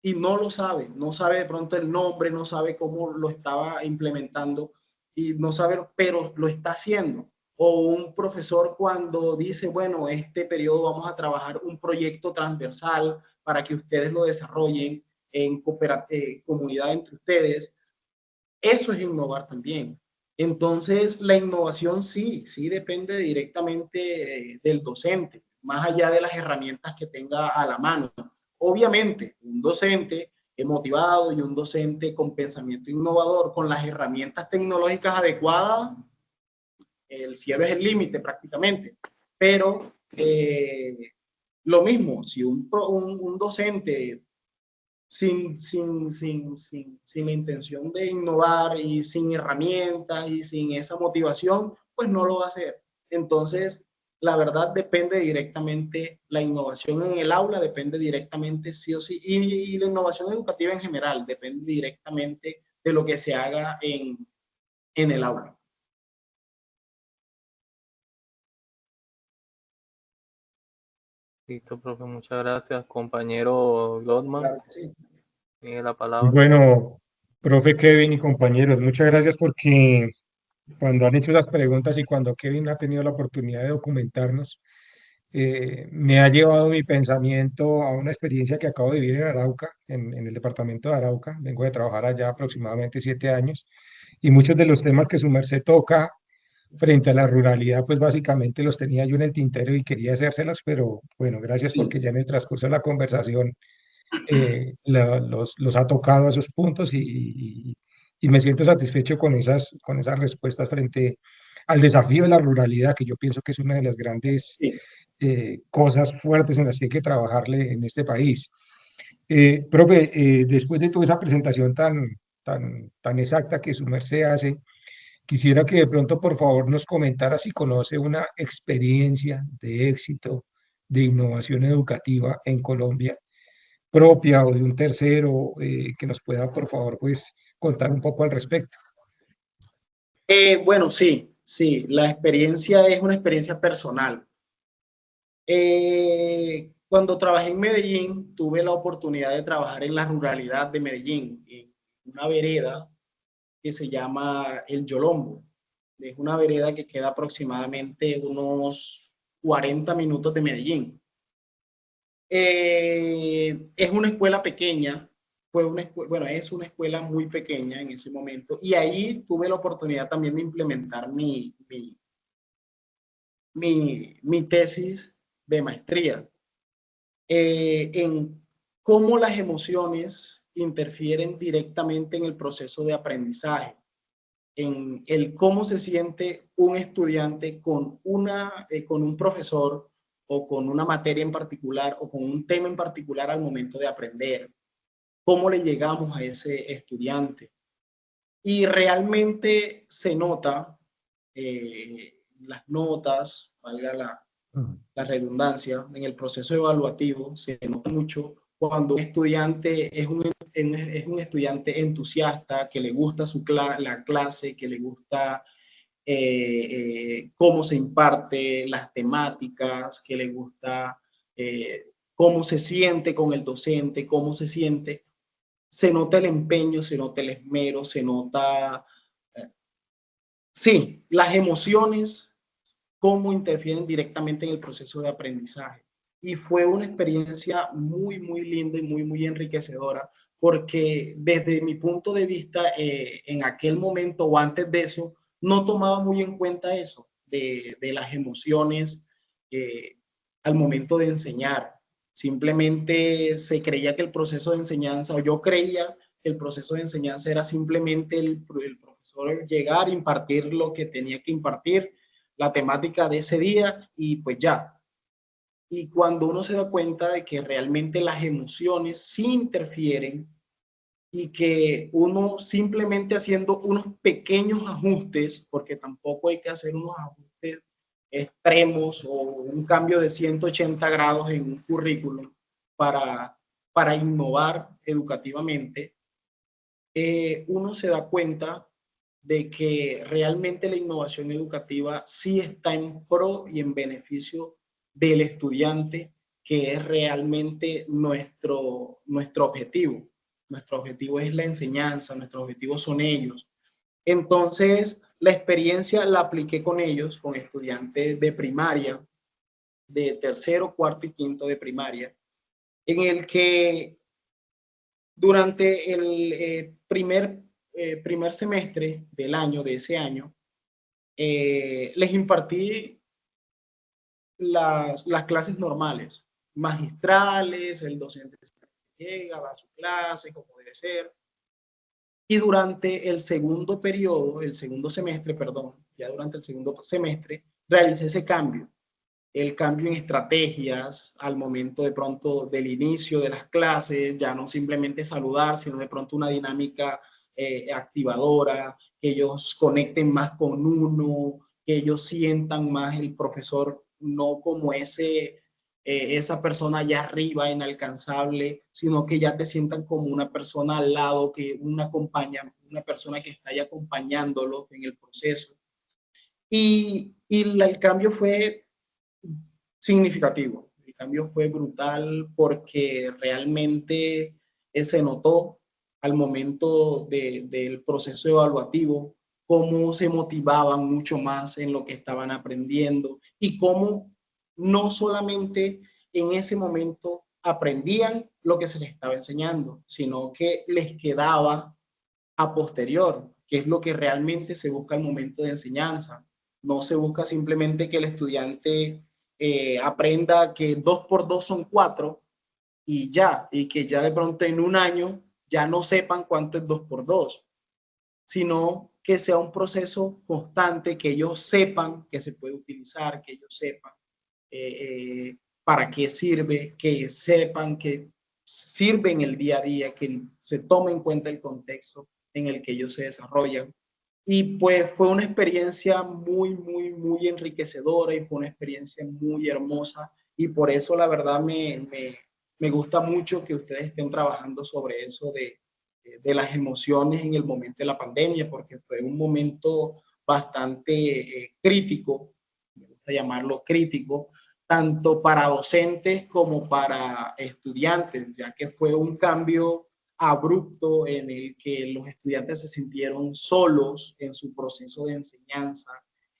y no lo sabe, no sabe de pronto el nombre, no sabe cómo lo estaba implementando y no sabe, pero lo está haciendo. O un profesor cuando dice, bueno, este periodo vamos a trabajar un proyecto transversal para que ustedes lo desarrollen en comunidad entre ustedes. Eso es innovar también. Entonces, la innovación sí depende directamente del docente, más allá de las herramientas que tenga a la mano. Obviamente, un docente motivado y un docente con pensamiento innovador, con las herramientas tecnológicas adecuadas, el cielo es el límite prácticamente. Pero lo mismo, si un docente sin la intención de innovar y sin herramientas y sin esa motivación, pues no lo va a hacer. Entonces, la verdad depende directamente, la innovación en el aula depende directamente sí o sí, y la innovación educativa en general depende directamente de lo que se haga en el aula. Listo, profe, muchas gracias. Compañero Lotman, Claro que sí. tiene la Y palabra. bueno, profe Kevin y compañeros, muchas gracias porque cuando han hecho esas preguntas y cuando Kevin ha tenido la oportunidad de documentarnos, me ha llevado mi pensamiento a una experiencia que acabo de vivir en Arauca, en el departamento de Arauca. Vengo de trabajar allá aproximadamente 7 años y muchos de los temas que su merced toca frente a la ruralidad, pues básicamente los tenía yo en el tintero y quería hacérselas, pero bueno, gracias Sí. porque ya en el transcurso de la conversación los ha tocado esos puntos y me siento satisfecho con esas respuestas frente al desafío de la ruralidad, que yo pienso que es una de las grandes Sí. cosas fuertes en las que hay que trabajarle en este país. Profe, después de toda esa presentación tan exacta que su merced hace, quisiera que de pronto, por favor, nos comentara si conoce una experiencia de éxito de innovación educativa en Colombia propia o de un tercero que nos pueda, por favor, pues contar un poco al respecto. Bueno, sí, la experiencia es una experiencia personal. Cuando trabajé en Medellín, tuve la oportunidad de trabajar en la ruralidad de Medellín, en una vereda que se llama El Yolombo. Es una vereda que queda aproximadamente unos 40 minutos de Medellín. Es una escuela pequeña, bueno, es una escuela muy pequeña en ese momento, y ahí tuve la oportunidad también de implementar mi tesis de maestría en cómo las emociones interfieren directamente en el proceso de aprendizaje, en el cómo se siente un estudiante con un profesor o con una materia en particular o con un tema en particular al momento de aprender, cómo le llegamos a ese estudiante. Y realmente se nota las notas, valga la redundancia, en el proceso evaluativo, se nota mucho cuando un estudiante es un estudiante entusiasta, que le gusta la clase, que le gusta cómo se imparte, las temáticas, que le gusta cómo se siente con el docente, cómo se siente. Se nota el empeño, se nota el esmero, se nota, sí, las emociones, cómo interfieren directamente en el proceso de aprendizaje. Y fue una experiencia muy, muy linda y muy, muy enriquecedora, porque desde mi punto de vista, en aquel momento o antes de eso, no tomaba muy en cuenta eso, de las emociones al momento de enseñar. Simplemente se creía que el proceso de enseñanza, o yo creía que el proceso de enseñanza era simplemente el profesor llegar, impartir lo que tenía que impartir, la temática de ese día y pues ya. Y cuando uno se da cuenta de que realmente las emociones sí interfieren y que uno simplemente haciendo unos pequeños ajustes, porque tampoco hay que hacer unos ajustes extremos o un cambio de 180 grados en un currículum para innovar educativamente, uno se da cuenta de que realmente la innovación educativa sí está en pro y en beneficio del estudiante, que es realmente nuestro objetivo. Nuestro objetivo es la enseñanza, nuestros objetivos son ellos. Entonces, la experiencia la apliqué con ellos, con estudiantes de primaria, de tercero, cuarto y quinto de primaria, en el que durante el primer semestre del año, de ese año, les impartí las clases normales, magistrales, el docente llega, va a su clase, como debe ser. Y durante el segundo periodo, el segundo semestre, perdón, ya durante el segundo semestre, realicé ese cambio. El cambio en estrategias al momento de pronto del inicio de las clases, ya no simplemente saludar, sino de pronto una dinámica activadora, que ellos conecten más con uno, que ellos sientan más el profesor, no como esa persona allá arriba inalcanzable, sino que ya te sientan como una persona al lado, que una persona que está ahí acompañándolo en el proceso. Y el cambio fue significativo. El cambio fue brutal porque realmente se notó al momento del proceso evaluativo cómo se motivaban mucho más en lo que estaban aprendiendo y cómo no solamente en ese momento aprendían lo que se les estaba enseñando, sino que les quedaba a posterior, que es lo que realmente se busca al momento de enseñanza. No se busca simplemente que el estudiante aprenda que 2 por 2 son 4 y ya, y que ya de pronto en un año ya no sepan cuánto es 2 por 2, sino que sea un proceso constante, que ellos sepan que se puede utilizar, que ellos sepan para qué sirve, que sepan que sirve en el día a día, que se tome en cuenta el contexto en el que ellos se desarrollan. Y pues fue una experiencia muy enriquecedora y fue una experiencia muy hermosa y por eso la verdad me gusta mucho que ustedes estén trabajando sobre eso de las emociones en el momento de la pandemia, porque fue un momento bastante crítico, me gusta llamarlo crítico, tanto para docentes como para estudiantes, ya que fue un cambio abrupto en el que los estudiantes se sintieron solos en su proceso de enseñanza,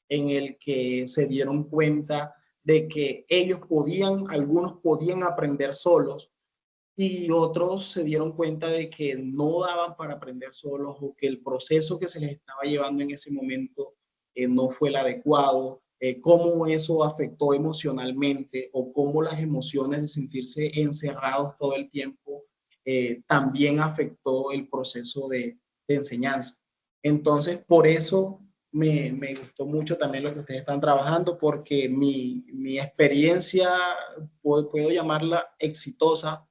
en el que se dieron cuenta de que ellos podían, algunos podían aprender solos y otros se dieron cuenta de que no daban para aprender solos o que el proceso que se les estaba llevando en ese momento no fue el adecuado, cómo eso afectó emocionalmente o cómo las emociones de sentirse encerrados todo el tiempo también afectó el proceso de enseñanza. Entonces, por eso me gustó mucho también lo que ustedes están trabajando, porque mi experiencia, puedo llamarla exitosa,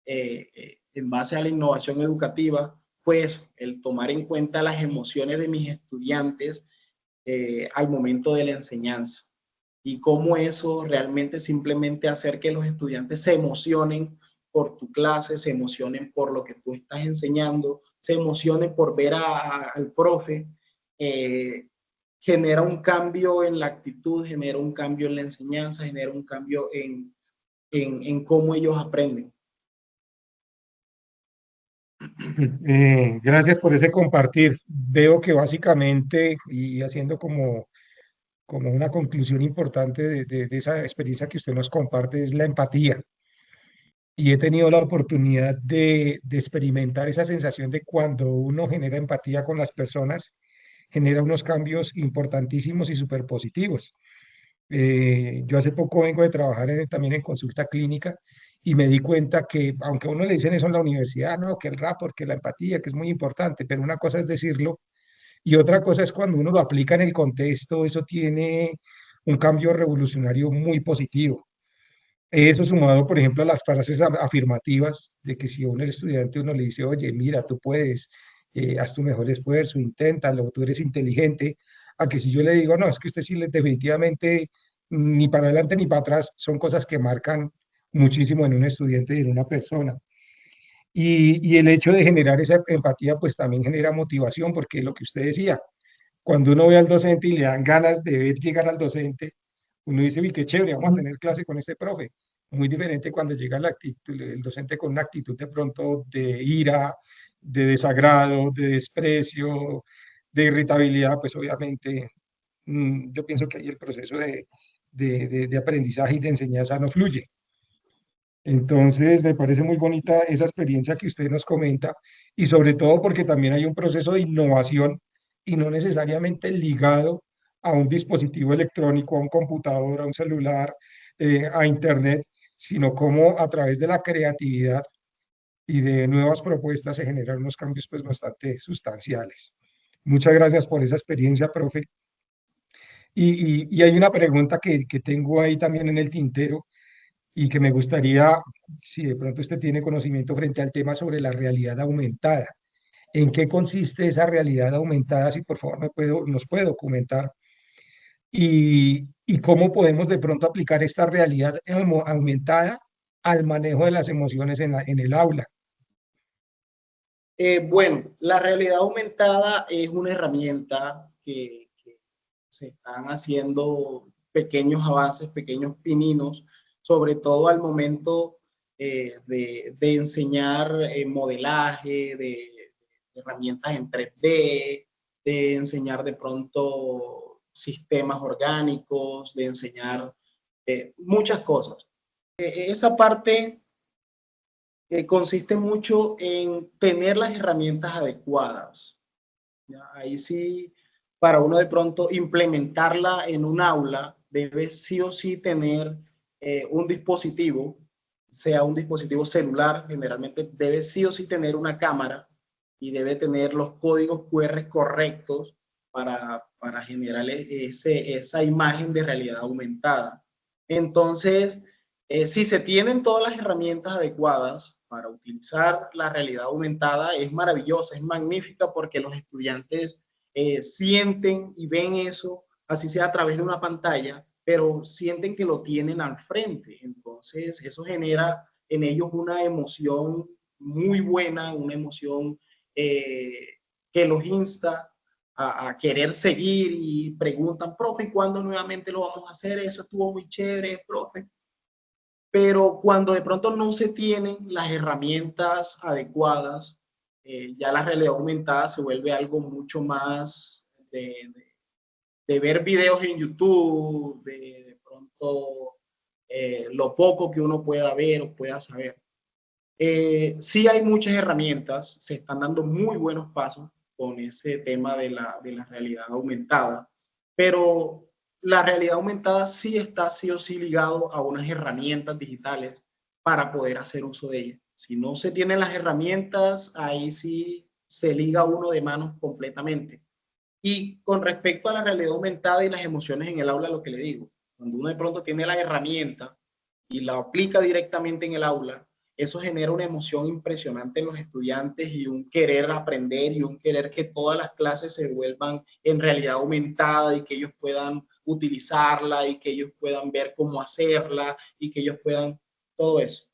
en base a la innovación educativa, fue eso, el tomar en cuenta las emociones de mis estudiantes al momento de la enseñanza y cómo eso realmente simplemente hacer que los estudiantes se emocionen por tu clase, se emocionen por lo que tú estás enseñando, se emocionen por ver al profe, genera un cambio en la actitud, genera un cambio en la enseñanza, genera un cambio en cómo ellos aprenden. Gracias por ese compartir. Veo que básicamente, y haciendo como una conclusión importante de esa experiencia que usted nos comparte, es la empatía. Y he tenido la oportunidad de experimentar esa sensación de cuando uno genera empatía con las personas, genera unos cambios importantísimos y súper positivos. Yo hace poco vengo de trabajar también en consulta clínica y me di cuenta que, aunque a uno le dicen eso en la universidad, no, que el rapport, que la empatía, que es muy importante, pero una cosa es decirlo y otra cosa es cuando uno lo aplica en el contexto, eso tiene un cambio revolucionario muy positivo. Eso sumado, por ejemplo, a las frases afirmativas de que si a un estudiante uno le dice, oye, mira, tú puedes, haz tu mejor esfuerzo, inténtalo, tú eres inteligente, a que si yo le digo, no, es que usted sí definitivamente ni para adelante ni para atrás, son cosas que marcan muchísimo en un estudiante y en una persona. Y el hecho de generar esa empatía, pues también genera motivación, porque lo que usted decía, cuando uno ve al docente y le dan ganas de ver llegar al docente, uno dice, uy, qué chévere, vamos a tener clase con este profe. Muy diferente cuando llega el docente con una actitud de pronto de ira, de desagrado, de desprecio, de irritabilidad, pues obviamente yo pienso que ahí el proceso de aprendizaje y de enseñanza no fluye. Entonces, me parece muy bonita esa experiencia que usted nos comenta y sobre todo porque también hay un proceso de innovación y no necesariamente ligado a un dispositivo electrónico, a un computador, a un celular, a internet, sino como a través de la creatividad y de nuevas propuestas se generan unos cambios pues bastante sustanciales. Muchas gracias por esa experiencia, profe. Y hay una pregunta que tengo ahí también en el tintero y que me gustaría, si de pronto usted tiene conocimiento frente al tema sobre la realidad aumentada. ¿En qué consiste esa realidad aumentada? Si por favor nos puede documentar. Y cómo podemos de pronto aplicar esta realidad aumentada al manejo de las emociones en el aula. Bueno, la realidad aumentada es una herramienta que se están haciendo pequeños avances, pequeños pininos sobre todo al momento de enseñar modelaje, de herramientas en 3D, de enseñar de pronto sistemas orgánicos, de enseñar muchas cosas. Esa parte consiste mucho en tener las herramientas adecuadas. ¿Ya? Ahí sí, para uno de pronto implementarla en un aula, debe sí o sí tener un dispositivo, sea un dispositivo celular, generalmente debe sí o sí tener una cámara y debe tener los códigos QR correctos para generar esa imagen de realidad aumentada. Entonces, si se tienen todas las herramientas adecuadas para utilizar la realidad aumentada, es maravillosa, es magnífica porque los estudiantes sienten y ven eso, así sea a través de una pantalla, pero sienten que lo tienen al frente. Entonces, eso genera en ellos una emoción muy buena, una emoción que los insta a querer seguir y preguntan, profe, ¿cuándo nuevamente lo vamos a hacer? Eso estuvo muy chévere, profe. Pero cuando de pronto no se tienen las herramientas adecuadas, ya la realidad aumentada se vuelve algo mucho más de ver videos en YouTube, de pronto lo poco que uno pueda ver o pueda saber. Sí hay muchas herramientas, se están dando muy buenos pasos con ese tema de la realidad aumentada, pero la realidad aumentada sí está sí o sí ligado a unas herramientas digitales para poder hacer uso de ellas. Si no se tienen las herramientas, ahí sí se liga uno de manos completamente. Y con respecto a la realidad aumentada y las emociones en el aula, lo que le digo, cuando uno de pronto tiene la herramienta y la aplica directamente en el aula, eso genera una emoción impresionante en los estudiantes y un querer aprender y un querer que todas las clases se vuelvan en realidad aumentada y que ellos puedan utilizarla y que ellos puedan ver cómo hacerla y que ellos puedan todo eso.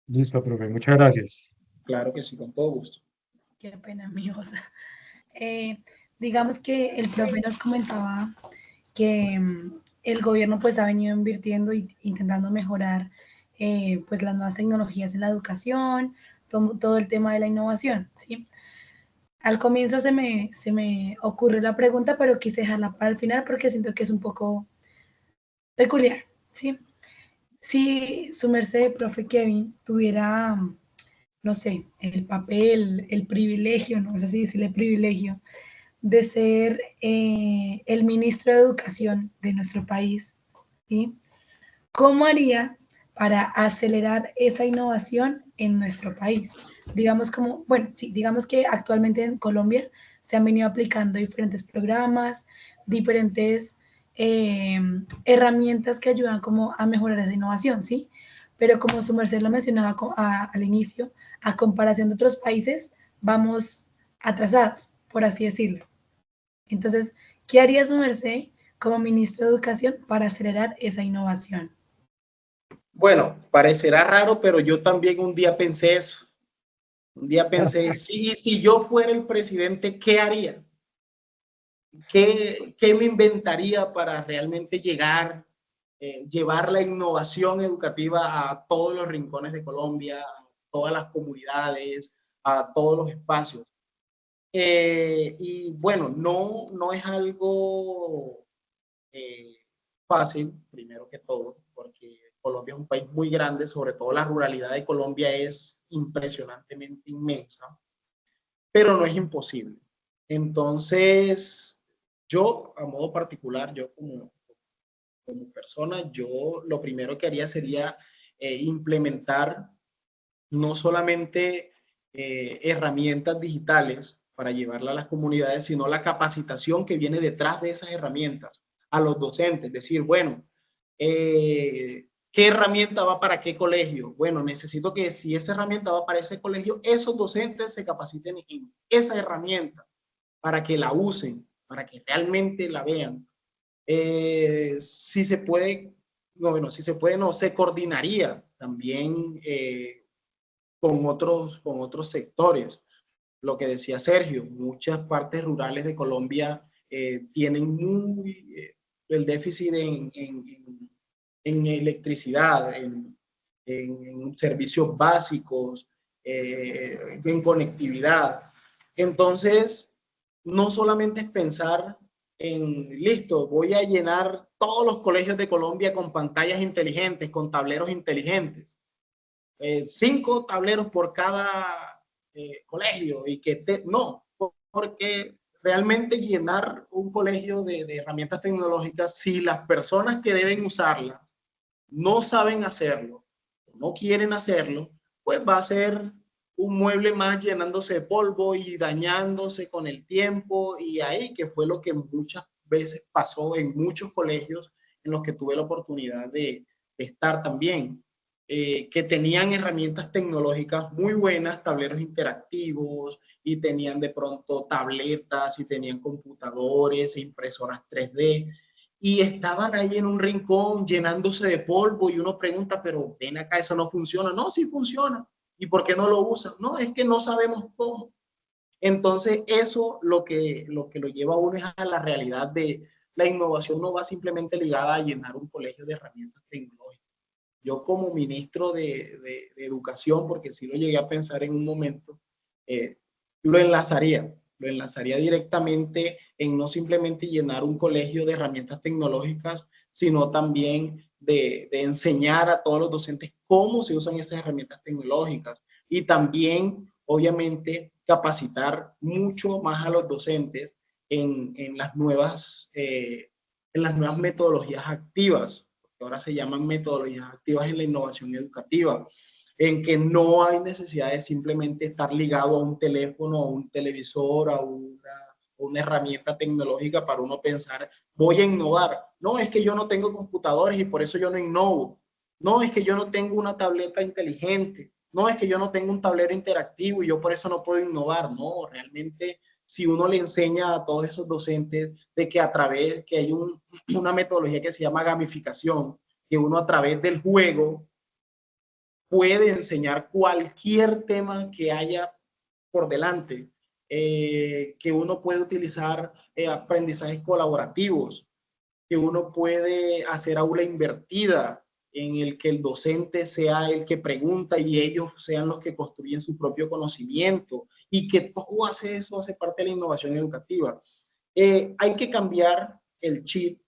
Listo, profe, muchas gracias. Claro que sí, con todo gusto. Qué pena, amigos. Digamos que el profe nos comentaba que el gobierno pues ha venido invirtiendo y intentando mejorar pues las nuevas tecnologías en la educación, todo el tema de la innovación, ¿sí? Al comienzo se me ocurrió la pregunta, pero quise dejarla para el final porque siento que es un poco peculiar, ¿sí? Si su merced, profe Kevin, tuviera, no sé, el papel, el privilegio, no sé si decirle privilegio, de ser el ministro de Educación de nuestro país, ¿sí? ¿Cómo haría para acelerar esa innovación en nuestro país? Digamos como, bueno, sí, digamos que actualmente en Colombia se han venido aplicando diferentes programas, diferentes herramientas que ayudan como a mejorar esa innovación, ¿sí? Pero como su merced lo mencionaba al inicio, a comparación de otros países, vamos atrasados, por así decirlo. Entonces, ¿qué haría su merced como ministro de Educación para acelerar esa innovación? Bueno, parecerá raro, pero yo también un día pensé eso. Un día pensé, sí, si yo fuera el presidente, ¿qué haría? ¿Qué me inventaría para realmente llegar, llevar la innovación educativa a todos los rincones de Colombia, a todas las comunidades, a todos los espacios? Y bueno, no es algo fácil, primero que todo, porque Colombia es un país muy grande, sobre todo la ruralidad de Colombia es impresionantemente inmensa, pero no es imposible. Entonces, yo, a modo particular, yo como persona, yo lo primero que haría sería implementar no solamente herramientas digitales para llevarla a las comunidades, sino la capacitación que viene detrás de esas herramientas a los docentes. Decir, bueno, ¿qué herramienta va para qué colegio? Bueno, necesito que si esa herramienta va para ese colegio, esos docentes se capaciten en esa herramienta para que la usen, para que realmente la vean. Si se puede, no, bueno, si se puede, no, se coordinaría también con otros sectores. Lo que decía Sergio, muchas partes rurales de Colombia tienen el déficit en electricidad, en servicios básicos, en conectividad. Entonces, no solamente es pensar en, listo, voy a llenar todos los colegios de Colombia con pantallas inteligentes, con tableros inteligentes. 5 tableros por cada colegio y que no, porque realmente llenar un colegio de herramientas tecnológicas, si las personas que deben usarlas no saben hacerlo, no quieren hacerlo, pues va a ser un mueble más llenándose de polvo y dañándose con el tiempo, y ahí que fue lo que muchas veces pasó en muchos colegios en los que tuve la oportunidad de estar también. Que tenían herramientas tecnológicas muy buenas, tableros interactivos, y tenían de pronto tabletas, y tenían computadores, impresoras 3D, y estaban ahí en un rincón llenándose de polvo, y uno pregunta, pero ven acá, eso no funciona. No, sí funciona. ¿Y por qué no lo usan? No, es que no sabemos cómo. Entonces, eso lo que lo lleva a uno es a la realidad de la innovación. No va simplemente ligada a llenar un colegio de herramientas tecnológicas. Yo como ministro de Educación, porque sí lo llegué a pensar en un momento, lo enlazaría directamente en no simplemente llenar un colegio de herramientas tecnológicas, sino también de enseñar a todos los docentes cómo se usan esas herramientas tecnológicas, y también, obviamente, capacitar mucho más a los docentes en las nuevas metodologías activas, que ahora se llaman metodologías activas en la innovación educativa, en que no hay necesidad de simplemente estar ligado a un teléfono, a un televisor, a una herramienta tecnológica para uno pensar, voy a innovar. No, es que yo no tengo computadores y por eso yo no innovo. No, es que yo no tengo una tableta inteligente. No, es que yo no tengo un tablero interactivo y yo por eso no puedo innovar. No, realmente, si uno le enseña a todos esos docentes de que que hay una metodología que se llama gamificación, que uno a través del juego puede enseñar cualquier tema que haya por delante, que uno puede utilizar aprendizajes colaborativos, que uno puede hacer aula invertida, en el que el docente sea el que pregunta y ellos sean los que construyen su propio conocimiento, y que todo eso hace parte de la innovación educativa. Hay que cambiar el chip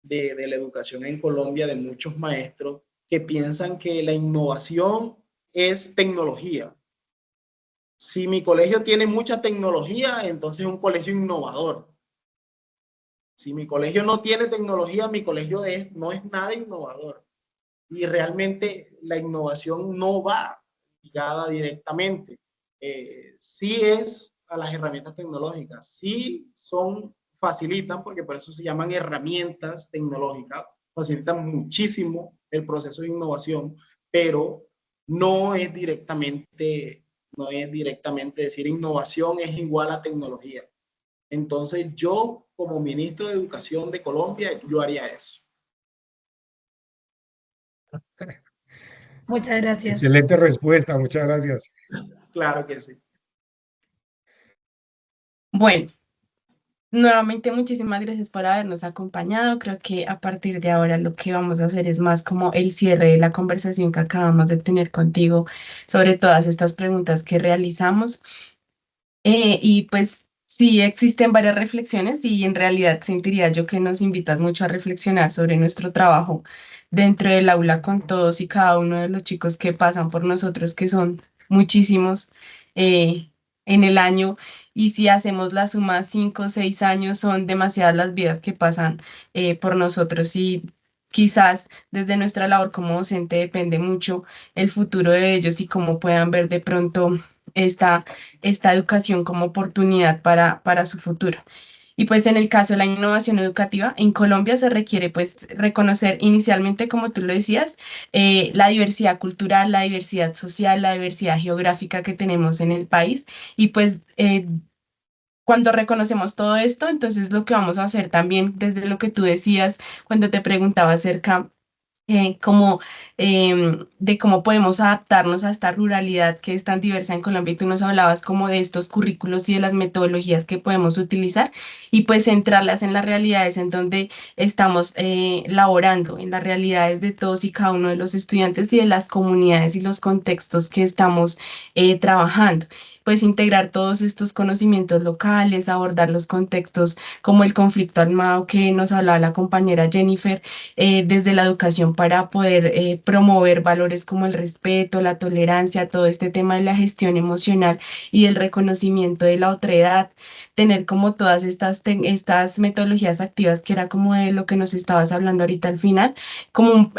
de la educación en Colombia, de muchos maestros que piensan que la innovación es tecnología. Si mi colegio tiene mucha tecnología, entonces es un colegio innovador. Si mi colegio no tiene tecnología, mi colegio no es nada innovador. Y realmente la innovación no va ligada directamente. Sí es a las herramientas tecnológicas, sí facilitan, porque por eso se llaman herramientas tecnológicas, facilitan muchísimo el proceso de innovación, pero no es directamente decir innovación es igual a tecnología. Entonces yo, como ministro de Educación de Colombia, yo haría eso. Muchas gracias. Excelente respuesta, muchas gracias. Claro que sí. Bueno, nuevamente muchísimas gracias por habernos acompañado. Creo que a partir de ahora lo que vamos a hacer es más como el cierre de la conversación que acabamos de tener contigo sobre todas estas preguntas que realizamos. Y pues sí, existen varias reflexiones y en realidad sentiría yo que nos invitas mucho a reflexionar sobre nuestro trabajo dentro del aula con todos y cada uno de los chicos que pasan por nosotros, que son muchísimos en el año. Y si hacemos la suma, 5 o 6 años, son demasiadas las vidas que pasan por nosotros, y quizás desde nuestra labor como docente depende mucho el futuro de ellos y cómo puedan ver de pronto esta educación como oportunidad para su futuro. Y pues en el caso de la innovación educativa, en Colombia se requiere pues reconocer inicialmente, como tú lo decías, la diversidad cultural, la diversidad social, la diversidad geográfica que tenemos en el país. Y pues cuando reconocemos todo esto, entonces lo que vamos a hacer también, desde lo que tú decías, cuando te preguntaba acerca como de cómo podemos adaptarnos a esta ruralidad que es tan diversa en Colombia. Y tú nos hablabas como de estos currículos y de las metodologías que podemos utilizar y pues centrarlas en las realidades en donde estamos laborando, en las realidades de todos y cada uno de los estudiantes y de las comunidades y los contextos que estamos trabajando. Pues integrar todos estos conocimientos locales, abordar los contextos como el conflicto armado que nos hablaba la compañera Jennifer, desde la educación para poder promover valores como el respeto, la tolerancia, todo este tema de la gestión emocional y el reconocimiento de la otredad, tener como todas estas metodologías activas que era como de lo que nos estabas hablando ahorita al final, como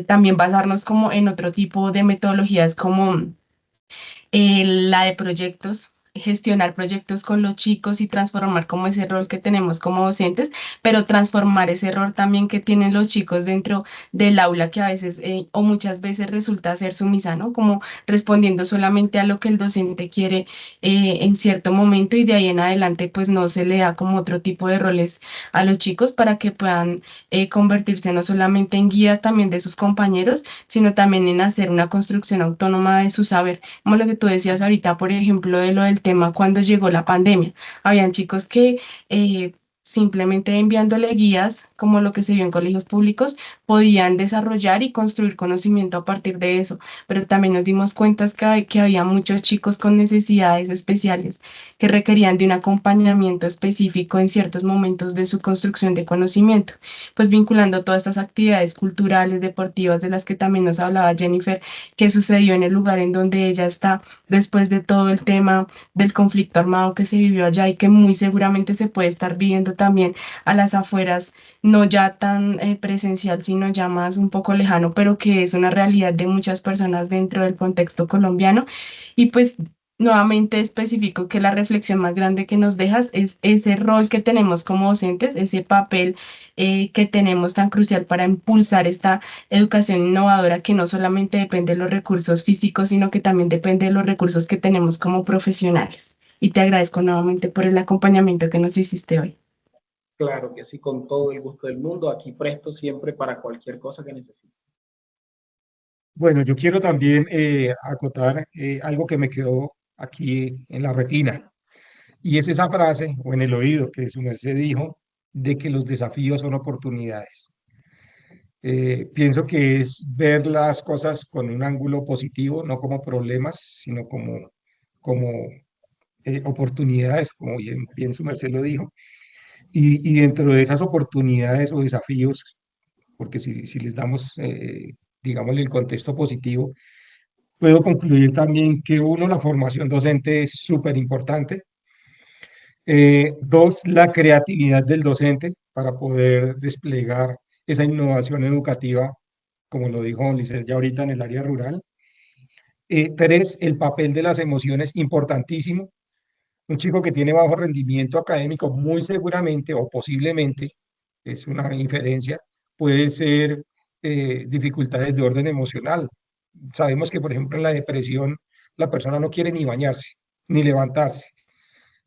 también basarnos como en otro tipo de metodologías como la de proyectos, gestionar proyectos con los chicos y transformar como ese rol que tenemos como docentes, pero transformar ese rol también que tienen los chicos dentro del aula que a veces o muchas veces resulta ser sumisa, ¿no? Como respondiendo solamente a lo que el docente quiere en cierto momento y de ahí en adelante pues no se le da como otro tipo de roles a los chicos para que puedan convertirse no solamente en guías también de sus compañeros, sino también en hacer una construcción autónoma de su saber, como lo que tú decías ahorita, por ejemplo, de lo del tema cuando llegó la pandemia. Habían chicos que simplemente enviándole guías, como lo que se vio en colegios públicos, podían desarrollar y construir conocimiento a partir de eso. Pero también nos dimos cuenta que había muchos chicos con necesidades especiales que requerían de un acompañamiento específico en ciertos momentos de su construcción de conocimiento. Pues vinculando todas estas actividades culturales, deportivas, de las que también nos hablaba Jennifer, que sucedió en el lugar en donde ella está después de todo el tema del conflicto armado que se vivió allá y que muy seguramente se puede estar viviendo también a las afueras, no ya tan presencial, sino ya más un poco lejano, pero que es una realidad de muchas personas dentro del contexto colombiano. Y pues nuevamente especifico que la reflexión más grande que nos dejas es ese rol que tenemos como docentes, ese papel que tenemos tan crucial para impulsar esta educación innovadora que no solamente depende de los recursos físicos, sino que también depende de los recursos que tenemos como profesionales. Y te agradezco nuevamente por el acompañamiento que nos hiciste hoy. Claro que sí, con todo el gusto del mundo. Aquí presto siempre para cualquier cosa que necesite. Bueno, yo quiero también acotar algo que me quedó aquí en la retina, y es esa frase, o en el oído, que su merced dijo, de que los desafíos son oportunidades. Pienso que es ver las cosas con un ángulo positivo, no como problemas, sino como oportunidades, como bien su merced lo dijo. Y dentro de esas oportunidades o desafíos, porque si les damos, digámosle, el contexto positivo, puedo concluir también que uno, la formación docente es súper importante. Dos, la creatividad del docente para poder desplegar esa innovación educativa, como lo dijo Licet ya ahorita en el área rural. Tres, el papel de las emociones, importantísimo. Un chico que tiene bajo rendimiento académico, muy seguramente o posiblemente, es una inferencia, puede ser dificultades de orden emocional. Sabemos que, por ejemplo, en la depresión, la persona no quiere ni bañarse, ni levantarse.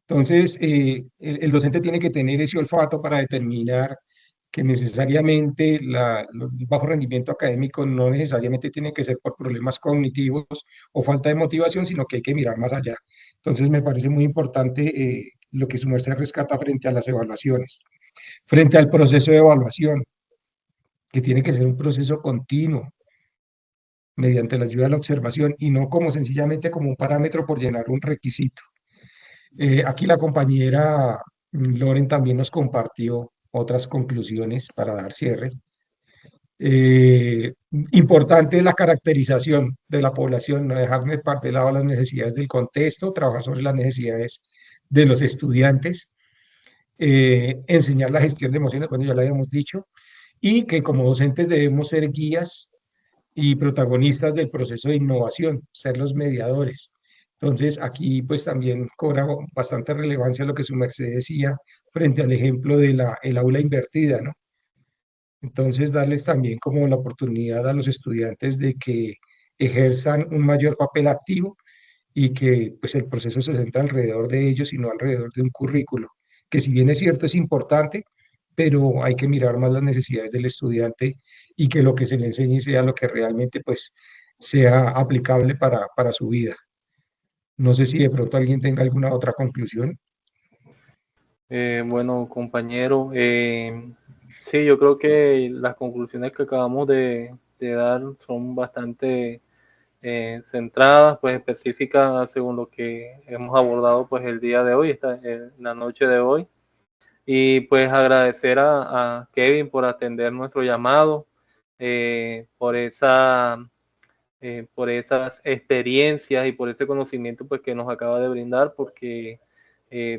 Entonces, el docente tiene que tener ese olfato para determinar que necesariamente el bajo rendimiento académico no necesariamente tiene que ser por problemas cognitivos o falta de motivación, sino que hay que mirar más allá. Entonces, me parece muy importante lo que su merced rescata frente a las evaluaciones, frente al proceso de evaluación, que tiene que ser un proceso continuo, mediante la ayuda de la observación y no como sencillamente como un parámetro por llenar un requisito. Aquí la compañera Loren también nos compartió otras conclusiones para dar cierre. Importante la caracterización de la población, no dejar de parte de lado las necesidades del contexto, trabajar sobre las necesidades de los estudiantes, enseñar la gestión de emociones, bueno, ya lo habíamos dicho, y que como docentes debemos ser guías y protagonistas del proceso de innovación, ser los mediadores. Entonces, aquí pues también cobra bastante relevancia lo que su merced decía frente al ejemplo de el aula invertida, ¿no? Entonces, darles también como la oportunidad a los estudiantes de que ejerzan un mayor papel activo y que pues el proceso se centra alrededor de ellos y no alrededor de un currículo, que si bien es cierto es importante, pero hay que mirar más las necesidades del estudiante y que lo que se le enseñe sea lo que realmente pues sea aplicable para su vida. No sé si de pronto alguien tenga alguna otra conclusión. Bueno, compañero, sí, yo creo que las conclusiones que acabamos de dar son bastante centradas, pues específicas según lo que hemos abordado pues el día de hoy, la noche de hoy. Y pues agradecer a Kevin por atender nuestro llamado, por esas experiencias y por ese conocimiento pues que nos acaba de brindar, porque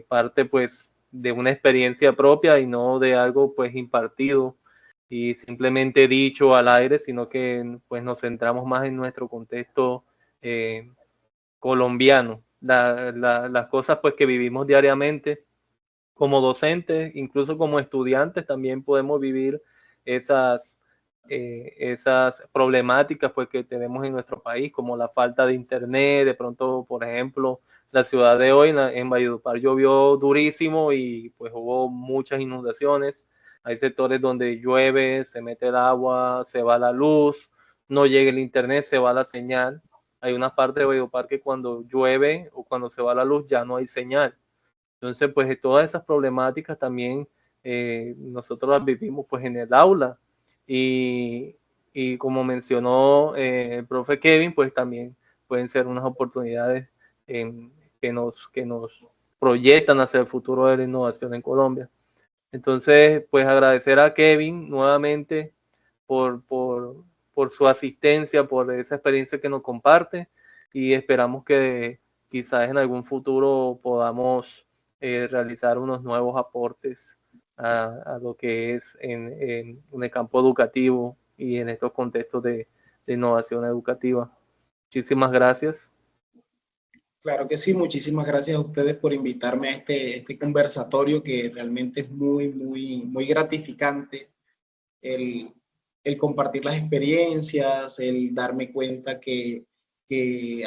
parte pues de una experiencia propia y no de algo pues impartido y simplemente dicho al aire, sino que pues nos centramos más en nuestro contexto colombiano, las cosas pues que vivimos diariamente como docentes, incluso como estudiantes también podemos vivir esas problemáticas pues, que tenemos en nuestro país, como la falta de internet. De pronto, por ejemplo, la ciudad de hoy en Valledupar llovió durísimo y pues hubo muchas inundaciones. Hay sectores donde llueve, se mete el agua, se va la luz, no llega el internet, se va la señal. Hay una parte de Valledupar que cuando llueve o cuando se va la luz ya no hay señal. Entonces, pues todas esas problemáticas también nosotros las vivimos pues en el aula y, y como mencionó el profe Kevin, pues también pueden ser unas oportunidades que nos proyectan hacia el futuro de la innovación en Colombia. Entonces, pues agradecer a Kevin nuevamente por su asistencia, por esa experiencia que nos comparte y esperamos que quizás en algún futuro podamos realizar unos nuevos aportes a lo que es en el campo educativo y en estos contextos de innovación educativa. Muchísimas gracias. Claro que sí, muchísimas gracias a ustedes por invitarme a este conversatorio que realmente es muy gratificante el compartir las experiencias, el darme cuenta que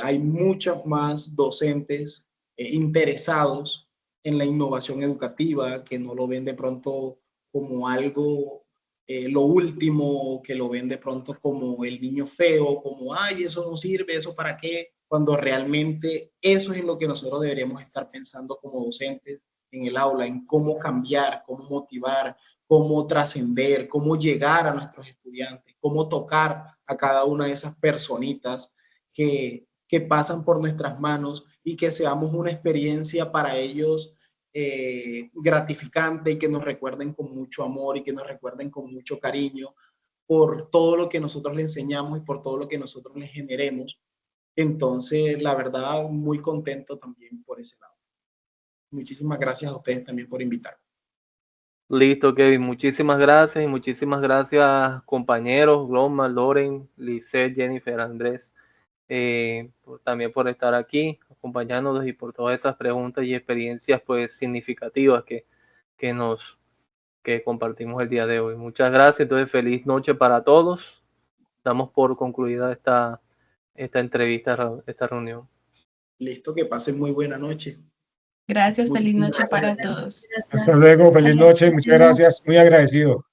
hay muchos más docentes interesados en la innovación educativa, que no lo ven de pronto como algo, lo último, que lo ven de pronto como el niño feo, como, ay, eso no sirve, eso para qué, cuando realmente eso es en lo que nosotros deberíamos estar pensando como docentes en el aula, en cómo cambiar, cómo motivar, cómo trascender, cómo llegar a nuestros estudiantes, cómo tocar a cada una de esas personitas que pasan por nuestras manos y que seamos una experiencia para ellos gratificante y que nos recuerden con mucho amor y que nos recuerden con mucho cariño por todo lo que nosotros les enseñamos y por todo lo que nosotros les generemos. Entonces, la verdad, muy contento también por ese lado. Muchísimas gracias a ustedes también por invitarme. Listo, Kevin. Muchísimas gracias y muchísimas gracias, compañeros, Gloma, Loren, Lisette, Jennifer, Andrés, también por estar aquí, acompañándonos y por todas estas preguntas y experiencias pues significativas que compartimos el día de hoy. Muchas gracias. Entonces, feliz noche para todos. Damos por concluida esta entrevista, esta reunión. Listo, que pasen muy buena noche. Gracias, feliz Muchísimas noche gracias. para todos. Hasta luego, feliz noche, muchas gracias, muy agradecido.